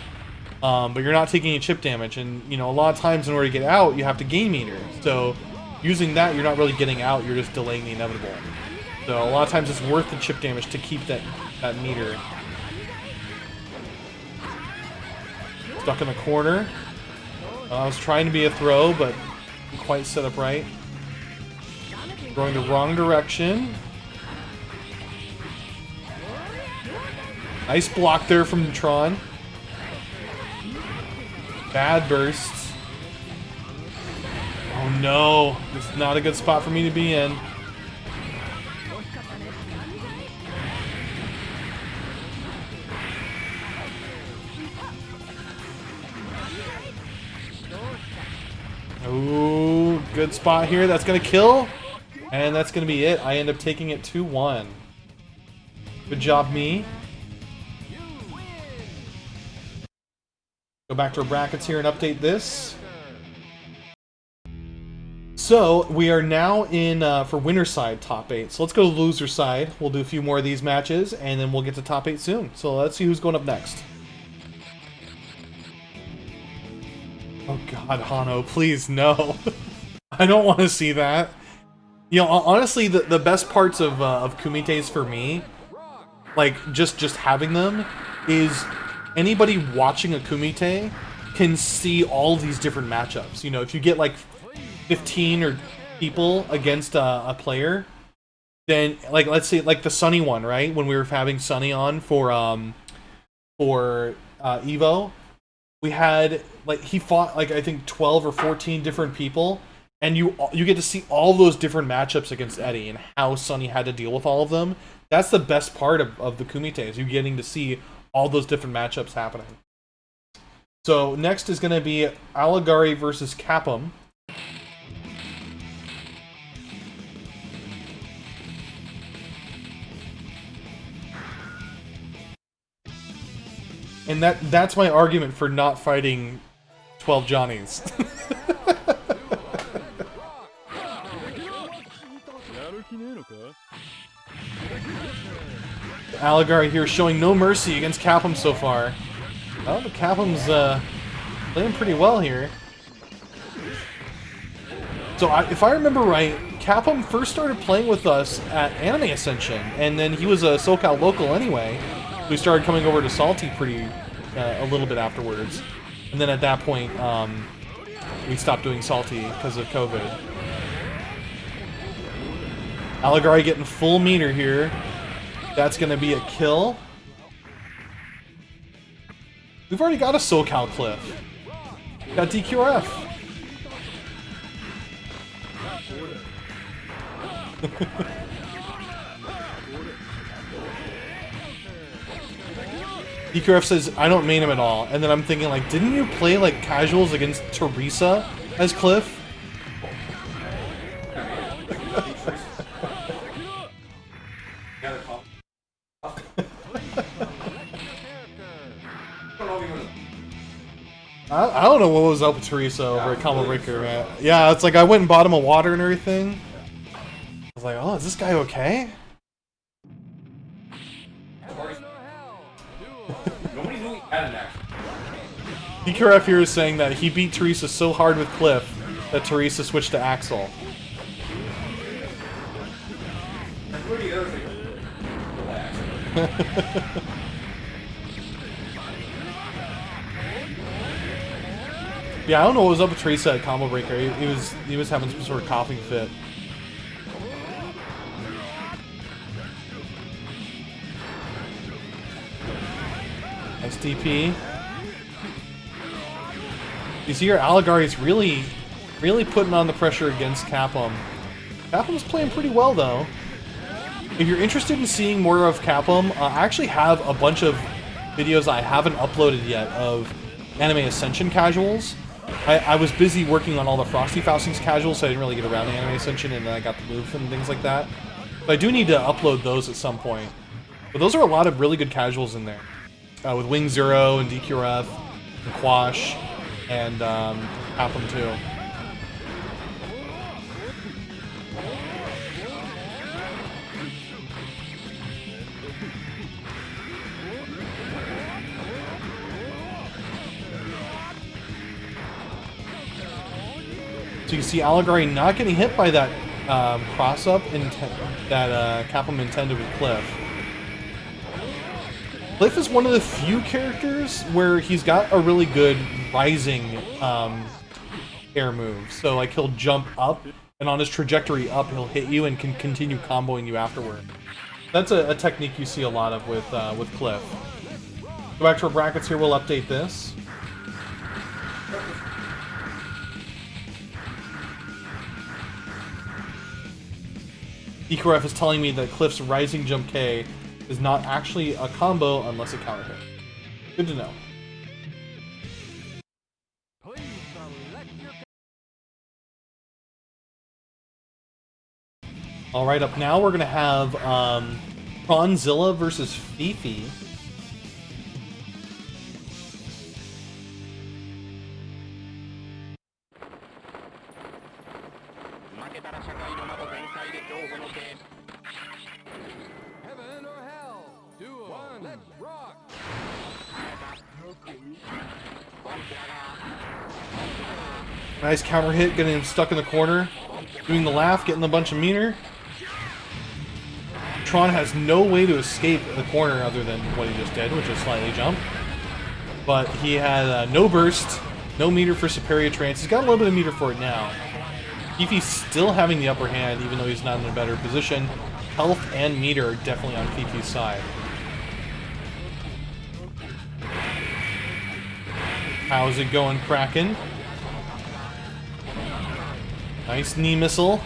but you're not taking any chip damage, and you know, a lot of times in order to get out, you have to gain meter. So using that, you're not really getting out, you're just delaying the inevitable. So a lot of times it's worth the chip damage to keep that meter. Stuck in the corner. I was trying to be a throw, but didn't quite set up right. Going the wrong direction. Nice block there from Tron. Bad burst. Oh no, this is not a good spot for me to be in. Ooh, good spot here. That's gonna kill. And that's gonna be it. I end up taking it 2-1. Good job, me. Go back to our brackets here and update this. So, we are now in for winner side top 8. So let's go to loser side. We'll do a few more of these matches, and then we'll get to top 8 soon. So let's see who's going up next. Oh god, Hano, please, no. I don't want to see that. You know, honestly, the best parts of Kumites for me, like, just having them, is anybody watching a Kumite can see all these different matchups. You know, if you get, like, 15 or people against a player, then, like, let's say like the Sunny one, right? When we were having Sunny on for Evo, we had, like, he fought like I think 12 or 14 different people, and you get to see all those different matchups against Eddie and how Sunny had to deal with all of them. That's the best part of the Kumite, is you getting to see all those different matchups happening. So next is going to be Aligari versus CaPEM. And that's my argument for not fighting 12 Johnnies. Aligari here showing no mercy against CaPEM so far. Well, but CaPEM's playing pretty well here. So if I remember right, CaPEM first started playing with us at Anime Ascension, and then he was a SoCal local anyway. We started coming over to Salty a little bit afterwards, and then at that point we stopped doing Salty because of COVID. Aligari getting full meter here. That's gonna be a kill. We've already got a SoCal cliff. Got DQRF. DQRF says, I don't main him at all. And then I'm thinking, like, didn't you play, like, casuals against Teresa as Cliff? I don't know what was up with Teresa over at Combo Breaker, man. Yeah, it's like I went and bought him a water and everything. I was like, oh, is this guy okay? Madden, actually. DQRF here is saying that he beat Teresa so hard with Cliff that Teresa switched to Axel. Yeah, I don't know what was up with Teresa at Combo Breaker. He was having some sort of coughing fit. Nice DP. You see here, Aligari's really putting on the pressure against CaPEM. CaPEM's playing pretty well, though. If you're interested in seeing more of CaPEM, I actually have a bunch of videos I haven't uploaded yet of Anime Ascension casuals. I was busy working on all the Frosty Faustings casuals, so I didn't really get around to Anime Ascension, and then I got the move and things like that. But I do need to upload those at some point. But those are a lot of really good casuals in there. With WingZero and DQRF and Quash and CaPEM too. So you can see Aligari not getting hit by that cross-up that CaPEM intended with Cliff. Cliff is one of the few characters where he's got a really good rising air move. So like he'll jump up, and on his trajectory up, he'll hit you and can continue comboing you afterward. That's a technique you see a lot of with Cliff. Go back to our brackets here. We'll update this. EQRF is telling me that Cliff's Rising Jump K is not actually a combo unless it counter hit. Good to know. Alright, up now we're going to have Tronzilla versus Fifi. Heaven or hell? Duo, let's rock! Nice counter hit, getting him stuck in the corner. Doing the laugh, getting a bunch of meter. Tron has no way to escape the corner other than what he just did, which is slightly jump. But he had no burst, no meter for superior trance. He's got a little bit of meter for it now. Fifi's still having the upper hand, even though he's not in a better position. Health and meter are definitely on Fifi's side. How's it going, Kraken? Nice knee missile.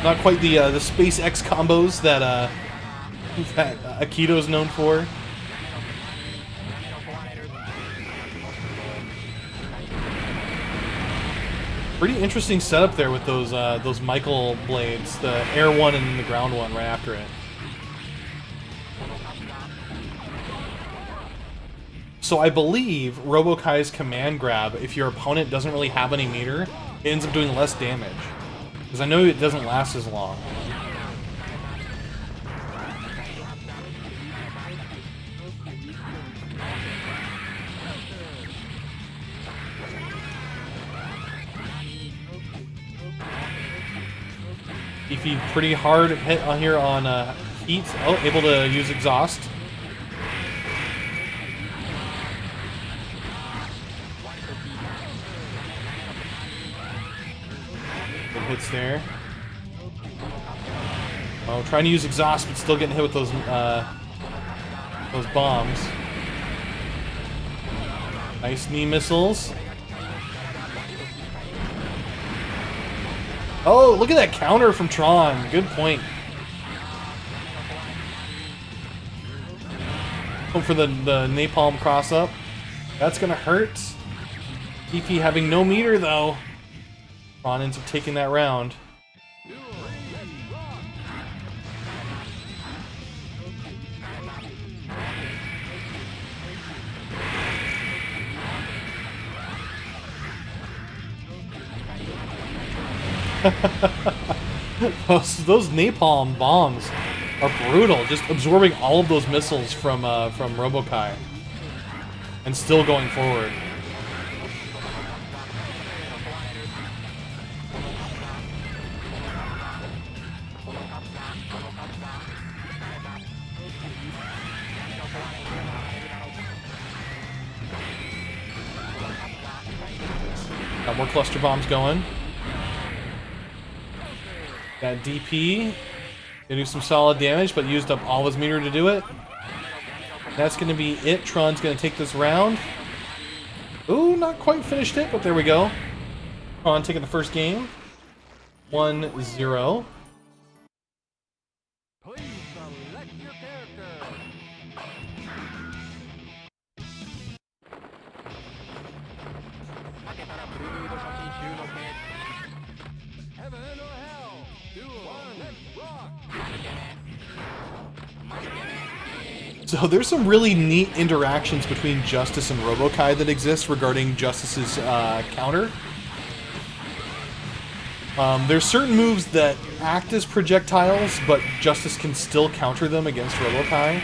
Not quite the SpaceX combos that Akito's known for. Pretty interesting setup there with those Michael blades, the air one and then the ground one right after it. So I believe Robokai's command grab, if your opponent doesn't really have any meter, it ends up doing less damage. Because I know it doesn't last as long. Fifi pretty hard hit on here on heat. Oh, able to use exhaust. Good hits there. Oh, trying to use exhaust, but still getting hit with those bombs. Nice knee missiles. Oh, look at that counter from Tron. Good point. Going for the napalm cross up. That's gonna hurt. Fifi having no meter though. Tron ends up taking that round. those napalm bombs are brutal. Just absorbing all of those missiles from Robokai and still going forward. Got more cluster bombs going. Got DP. Gonna do some solid damage, but used up all his meter to do it. That's gonna be it. Tron's gonna take this round. Ooh, not quite finished it, but there we go. Tron taking the first game. 1-0. Please select your character. Heaven or hell. Duel. Let's rock. So there's some really neat interactions between Justice and Robokai that exist regarding Justice's counter. There's certain moves that act as projectiles, but Justice can still counter them against Robokai.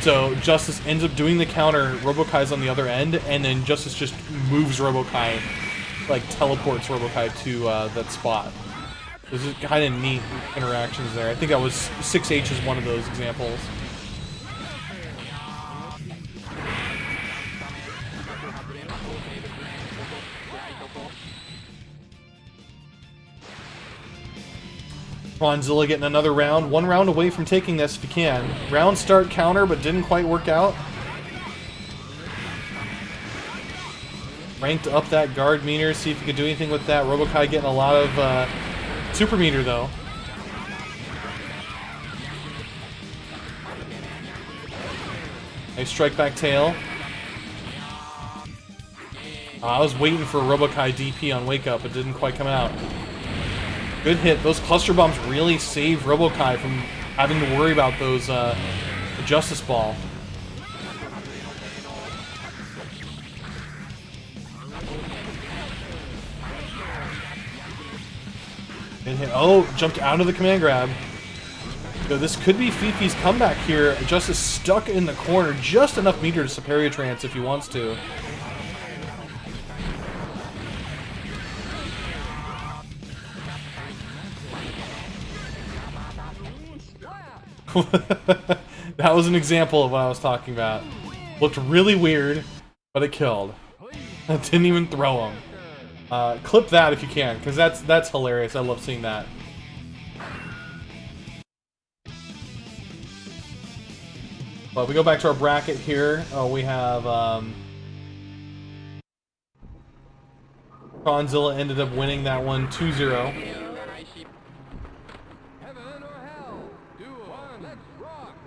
So Justice ends up doing the counter, Robokai's on the other end, and then Justice just moves Robokai, like teleports Robokai to that spot. There's kind of neat interactions there. I think that was 6H is one of those examples. Tronzilla getting another round. One round away from taking this if you can. Round start counter, but didn't quite work out. Ranked up that guard meter, see if you could do anything with that. Robokai getting a lot of super meter though. Nice strike back tail. I was waiting for Robokai DP on wake up, but didn't quite come out. Good hit. Those cluster bombs really save Robokai from having to worry about those Justice Ball. Good hit. Oh, jumped out of the command grab. So this could be Fifi's comeback here. Justice stuck in the corner. Just enough meter to Superior Trance if he wants to. That was an example of what I was talking about. Looked really weird, but it killed. I didn't even throw him. Clip that if you can, because that's hilarious. I love seeing that. But we go back to our bracket here. We have Tronzilla ended up winning that one 2-0.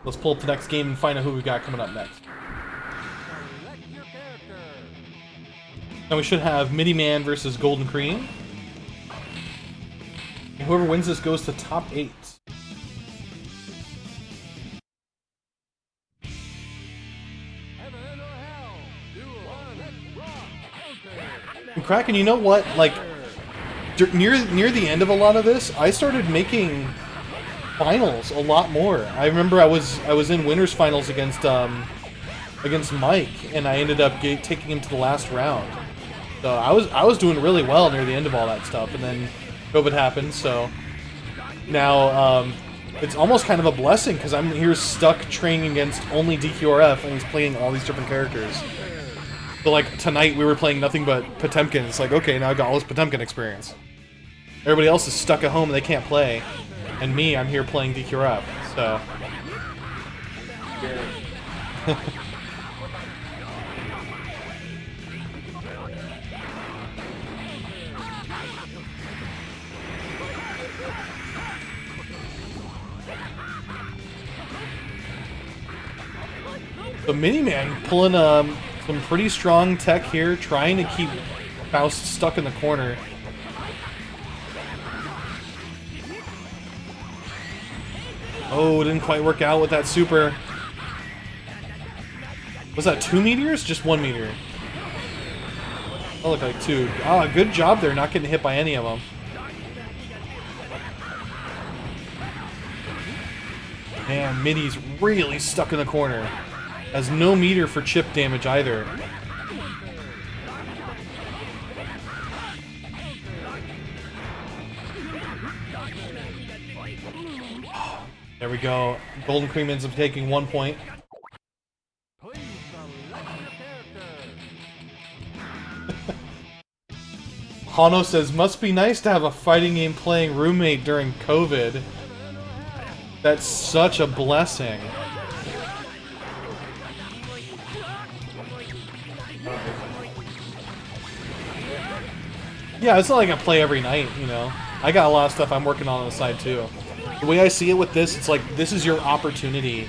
Let's pull up the next game and find out who we got coming up next. Now we should have Midiman versus Goldencreme. Whoever wins this goes to top 8. And Kraken, you know what? Like near the end of a lot of this, I started making finals a lot more. I remember I was in winners finals against Mike, and I ended up taking him to the last round. So I was doing really well near the end of all that stuff, and then COVID happened. So now it's almost kind of a blessing because I'm here stuck training against only DQRF, and he's playing all these different characters. So like tonight we were playing nothing but Potemkin. It's like, okay, now I got all this Potemkin experience. Everybody else is stuck at home and they can't play. And me, I'm here playing DQRF, so... The Miniman pulling some pretty strong tech here, trying to keep Faust stuck in the corner. Oh, didn't quite work out with that super. Was that 2 meters? Just 1 meter. That looked like 2. Ah, good job there, not getting hit by any of them. Man, Midi's really stuck in the corner. Has no meter for chip damage either. There we go. Goldencreme ends up taking 1 point. Please select your character. Hano says, must be nice to have a fighting game playing roommate during COVID. That's such a blessing. Yeah, it's not like I play every night, you know. I got a lot of stuff I'm working on the side too. The way I see it with this, it's like this is your opportunity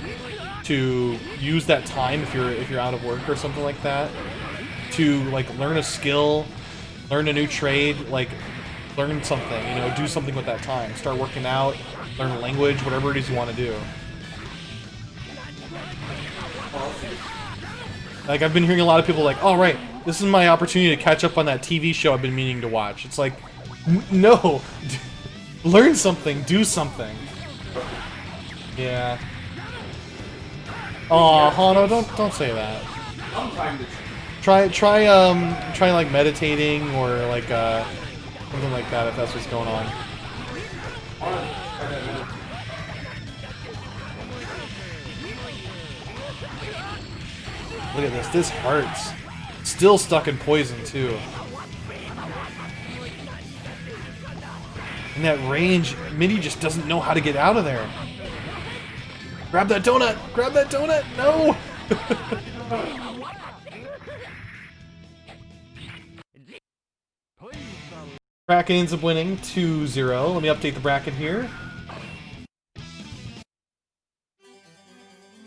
to use that time if you're out of work or something like that, to like learn a skill, learn a new trade, like learn something, you know, do something with that time. Start working out, learn a language, whatever it is you want to do. Like I've been hearing a lot of people like, "Oh right, this is my opportunity to catch up on that TV show I've been meaning to watch." It's like, no, learn something, do something. Yeah. Aw, Hano, don't say that. Try like meditating or like something like that if that's what's going on. Look at this. This hurts. Still stuck in poison too. In that range, Midi just doesn't know how to get out of there. Grab that donut! Grab that donut! No! Kraken ends up winning 2-0. Let me update the bracket here.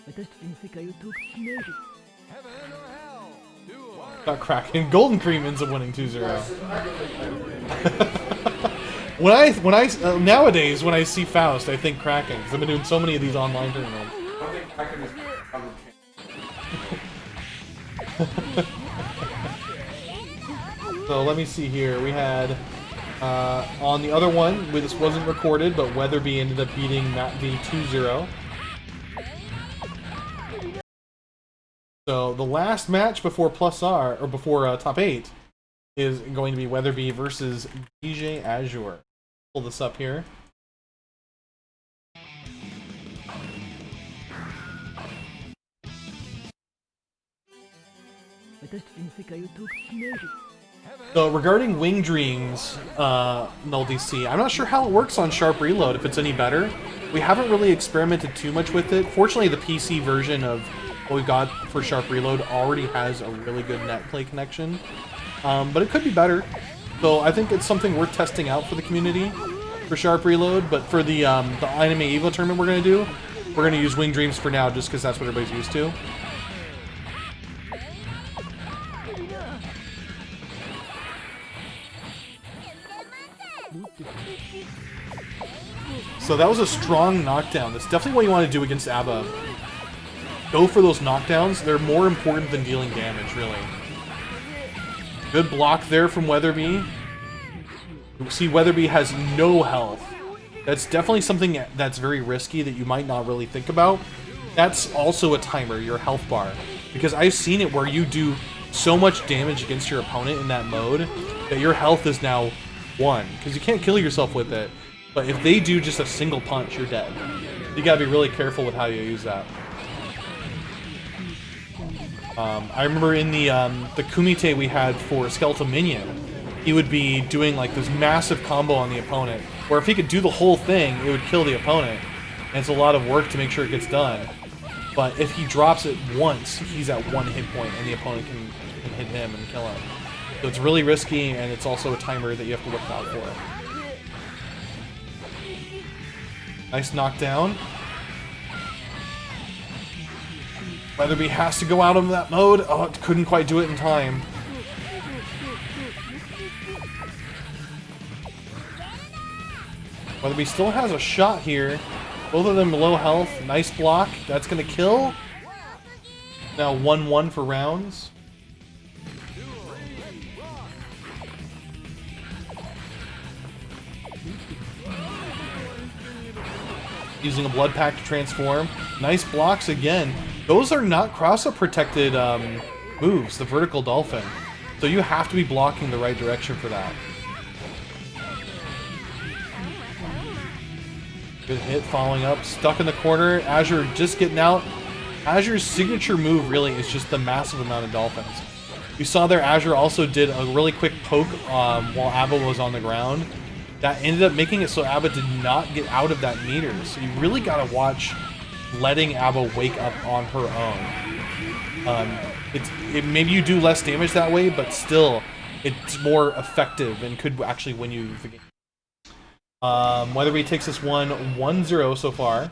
Heaven or hell. Duel. Got Kraken. Goldencreme ends up winning 2-0. Nowadays when I see Faust, I think Kraken because I've been doing so many of these online tournaments. So let me see here. We had on the other one, this wasn't recorded, but Weatherbee ended up beating Matt V 2-0. So the last match before +R or before top 8 is going to be Weatherbee versus DJ Azure. Pull this up here. So regarding Wing Dreams, Null DC, I'm not sure how it works on Sharp Reload, if it's any better. We haven't really experimented too much with it. Fortunately, the PC version of what we've got for Sharp Reload already has a really good net play connection. But it could be better. So I think it's something worth testing out for the community for Sharp Reload. But for the Anime Evo tournament we're going to do, we're going to use Wing Dreams for now just because that's what everybody's used to. So that was a strong knockdown. That's definitely what you want to do against ABBA. Go for those knockdowns. They're more important than dealing damage, really. Good block there from Weatherbee. You see Weatherbee has no health. That's definitely something that's very risky that you might not really think about. That's also a timer, your health bar. Because I've seen it where you do so much damage against your opponent in that mode that your health is now 1. Because you can't kill yourself with it. But if they do just a single punch, you're dead. You gotta be really careful with how you use that. I remember in the Kumite we had for Skeletal Minion, he would be doing like this massive combo on the opponent, where if he could do the whole thing, it would kill the opponent. And it's a lot of work to make sure it gets done. But if he drops it once, he's at 1 hit point, and the opponent can hit him and kill him. So it's really risky, and it's also a timer that you have to look out for. Nice knockdown. Weatherbee has to go out of that mode. Oh, it couldn't quite do it in time. Weatherbee still has a shot here. Both of them low health. Nice block. That's going to kill. Now 1-1 for rounds. using a blood pack to transform. Nice blocks again. Those are not cross-up protected moves, the vertical dolphin. So you have to be blocking the right direction for that. Good hit, following up, stuck in the corner. Azure just getting out. Azure's signature move really is just the massive amount of dolphins. You saw there Azure also did a really quick poke while Abba was on the ground. That ended up making it so Abba did not get out of that meter. So you really gotta watch letting Abba wake up on her own. Maybe you do less damage that way, but still, it's more effective and could actually win you the game. Weatherbee takes this one 1-0 so far.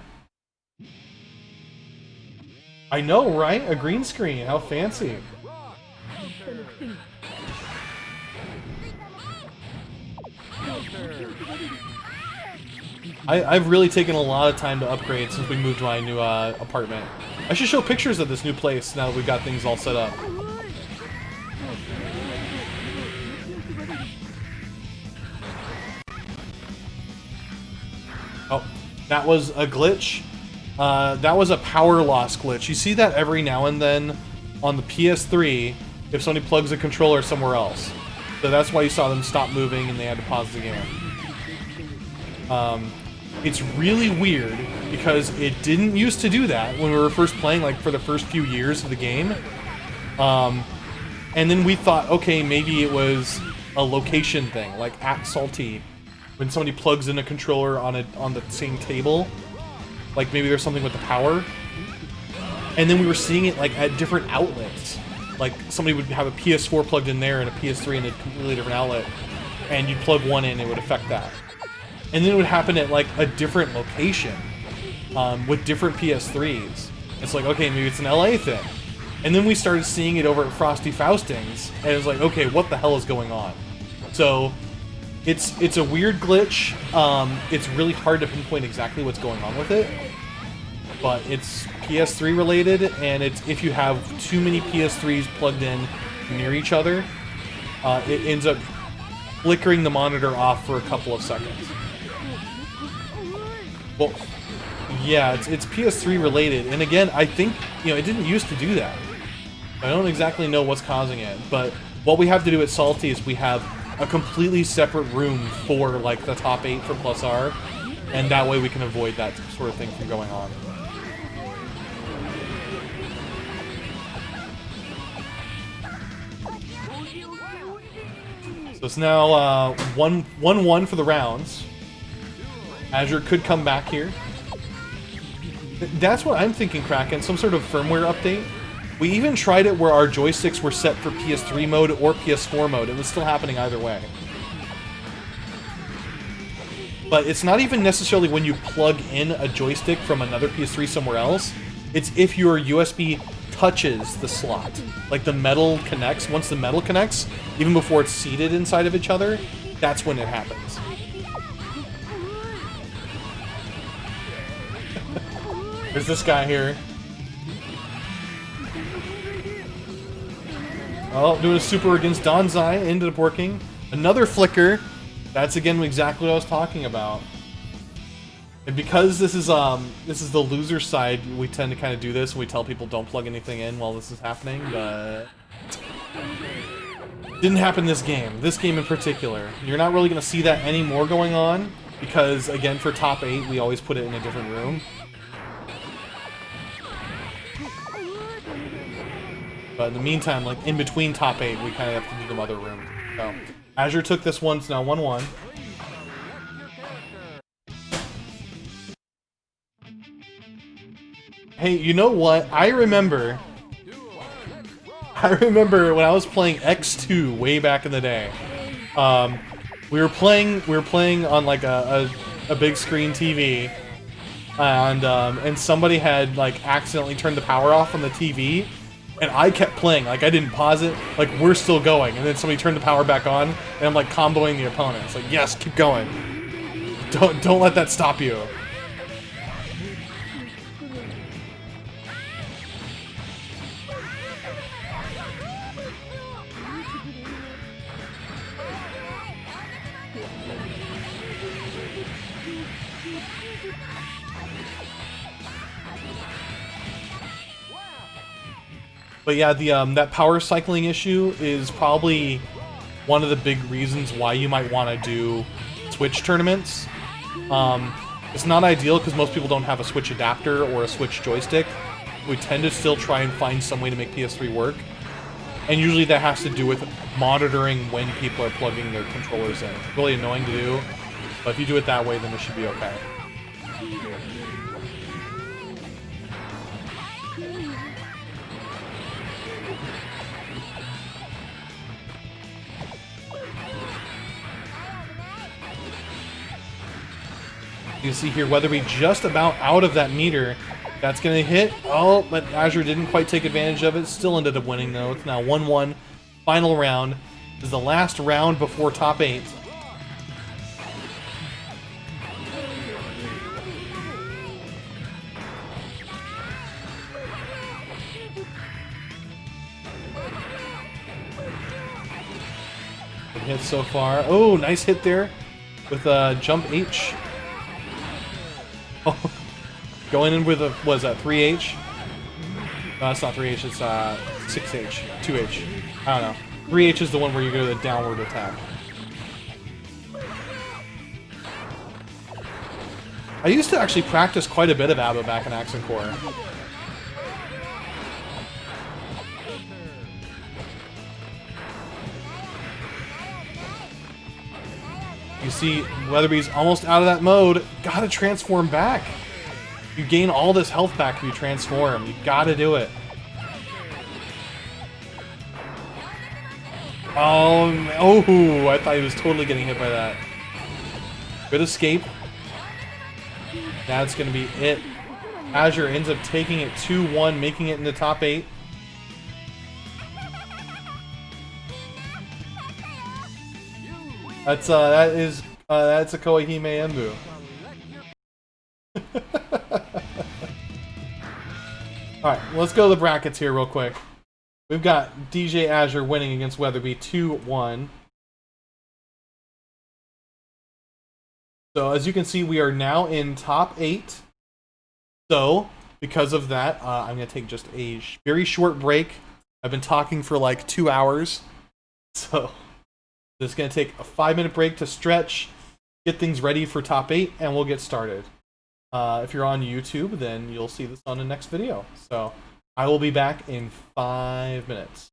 I know, right? A green screen. How fancy. I've really taken a lot of time to upgrade since we moved to my new apartment. I should show pictures of this new place now that we've got things all set up. Oh, that was a glitch. That was a power loss glitch. You see that every now and then on the PS3 if somebody plugs a controller somewhere else. So that's why you saw them stop moving and they had to pause the game. It's really weird because it didn't used to do that when we were first playing, like for the first few years of the game. And then we thought, okay, maybe it was a location thing, like at Salty, when somebody plugs in a controller on the same table, like maybe there's something with the power. And then we were seeing it like at different outlets. Like somebody would have a PS4 plugged in there and a PS3 in a completely different outlet, and you'd plug one in, it would affect that. And then it would happen at like a different location with different PS3s. It's like, okay, maybe it's an LA thing. And then we started seeing it over at Frosty Fausting's, and it was like, okay, what the hell is going on? So it's a weird glitch. It's really hard to pinpoint exactly what's going on with it, but it's PS3 related, and it's if you have too many PS3s plugged in near each other, it ends up flickering the monitor off for a couple of seconds. Well, yeah, it's PS3 related, and again, I think, you know, it didn't used to do that. I don't exactly know what's causing it, but what we have to do at Salty is we have a completely separate room for like the top 8 for +R, and that way we can avoid that sort of thing from going on. So it's now 1-1 for the rounds. Azure could come back here. That's what I'm thinking, Kraken. Some sort of firmware update. We even tried it where our joysticks were set for PS3 mode or PS4 mode. It was still happening either way. But it's not even necessarily when you plug in a joystick from another PS3 somewhere else. It's if your USB touches the slot. Like the metal connects. Once the metal connects, even before it's seated inside of each other, that's when it happens. There's this guy here. Oh, doing a super against Donzai. Ended up working. Another flicker. That's again exactly what I was talking about. And because this is the loser side, we tend to kind of do this. We tell people don't plug anything in while this is happening, but didn't happen this game. This game in particular. You're not really going to see that anymore going on because, again, for top 8, we always put it in a different room. But in the meantime, like in between top 8, we kind of have to do them other rooms. So Azure took this one, so now 1-1. Hey, you know what? I remember when I was playing X2 way back in the day. We were playing on like a big screen TV, and somebody had like accidentally turned the power off on the TV. And I kept playing, like I didn't pause it, like we're still going, and then somebody turned the power back on, and I'm like comboing the opponent. It's like, yes, keep going. Don't let that stop you. But yeah, the that power cycling issue is probably one of the big reasons why you might want to do Switch tournaments. It's not ideal because most people don't have a Switch adapter or a Switch joystick. We tend to still try and find some way to make PS3 work. And usually that has to do with monitoring when people are plugging their controllers in. It's really annoying to do, but if you do it that way, then it should be okay. You can see here Weatherbee just about out of that meter. That's going to hit. Oh, but Azure didn't quite take advantage of it. Still ended up winning, though. It's now 1-1. Final round. This is the last round before top 8. Good hit so far. Oh, nice hit there with jump H. Oh, going in with a, what is that, 3H? No, that's not 3H, it's 6H, 2H. I don't know. 3H is the one where you go to the downward attack. I used to actually practice quite a bit of ABBA back in Accent Core. You see, Weatherbee's almost out of that mode. Gotta transform back. You gain all this health back if you transform. You gotta do it. Oh, I thought he was totally getting hit by that. Good escape. That's gonna be it. Azure ends up taking it 2-1, making it in the top 8. That's a Koihime Embu. Alright, let's go to the brackets here real quick. We've got DJ Azure winning against Weatherbee 2-1. So as you can see, we are now in top 8. So because of that, I'm going to take just a very short break. I've been talking for like 2 hours. So just going to take a 5-minute break to stretch, get things ready for top 8, and we'll get started. If you're on YouTube, then you'll see this on the next video. So I will be back in 5 minutes.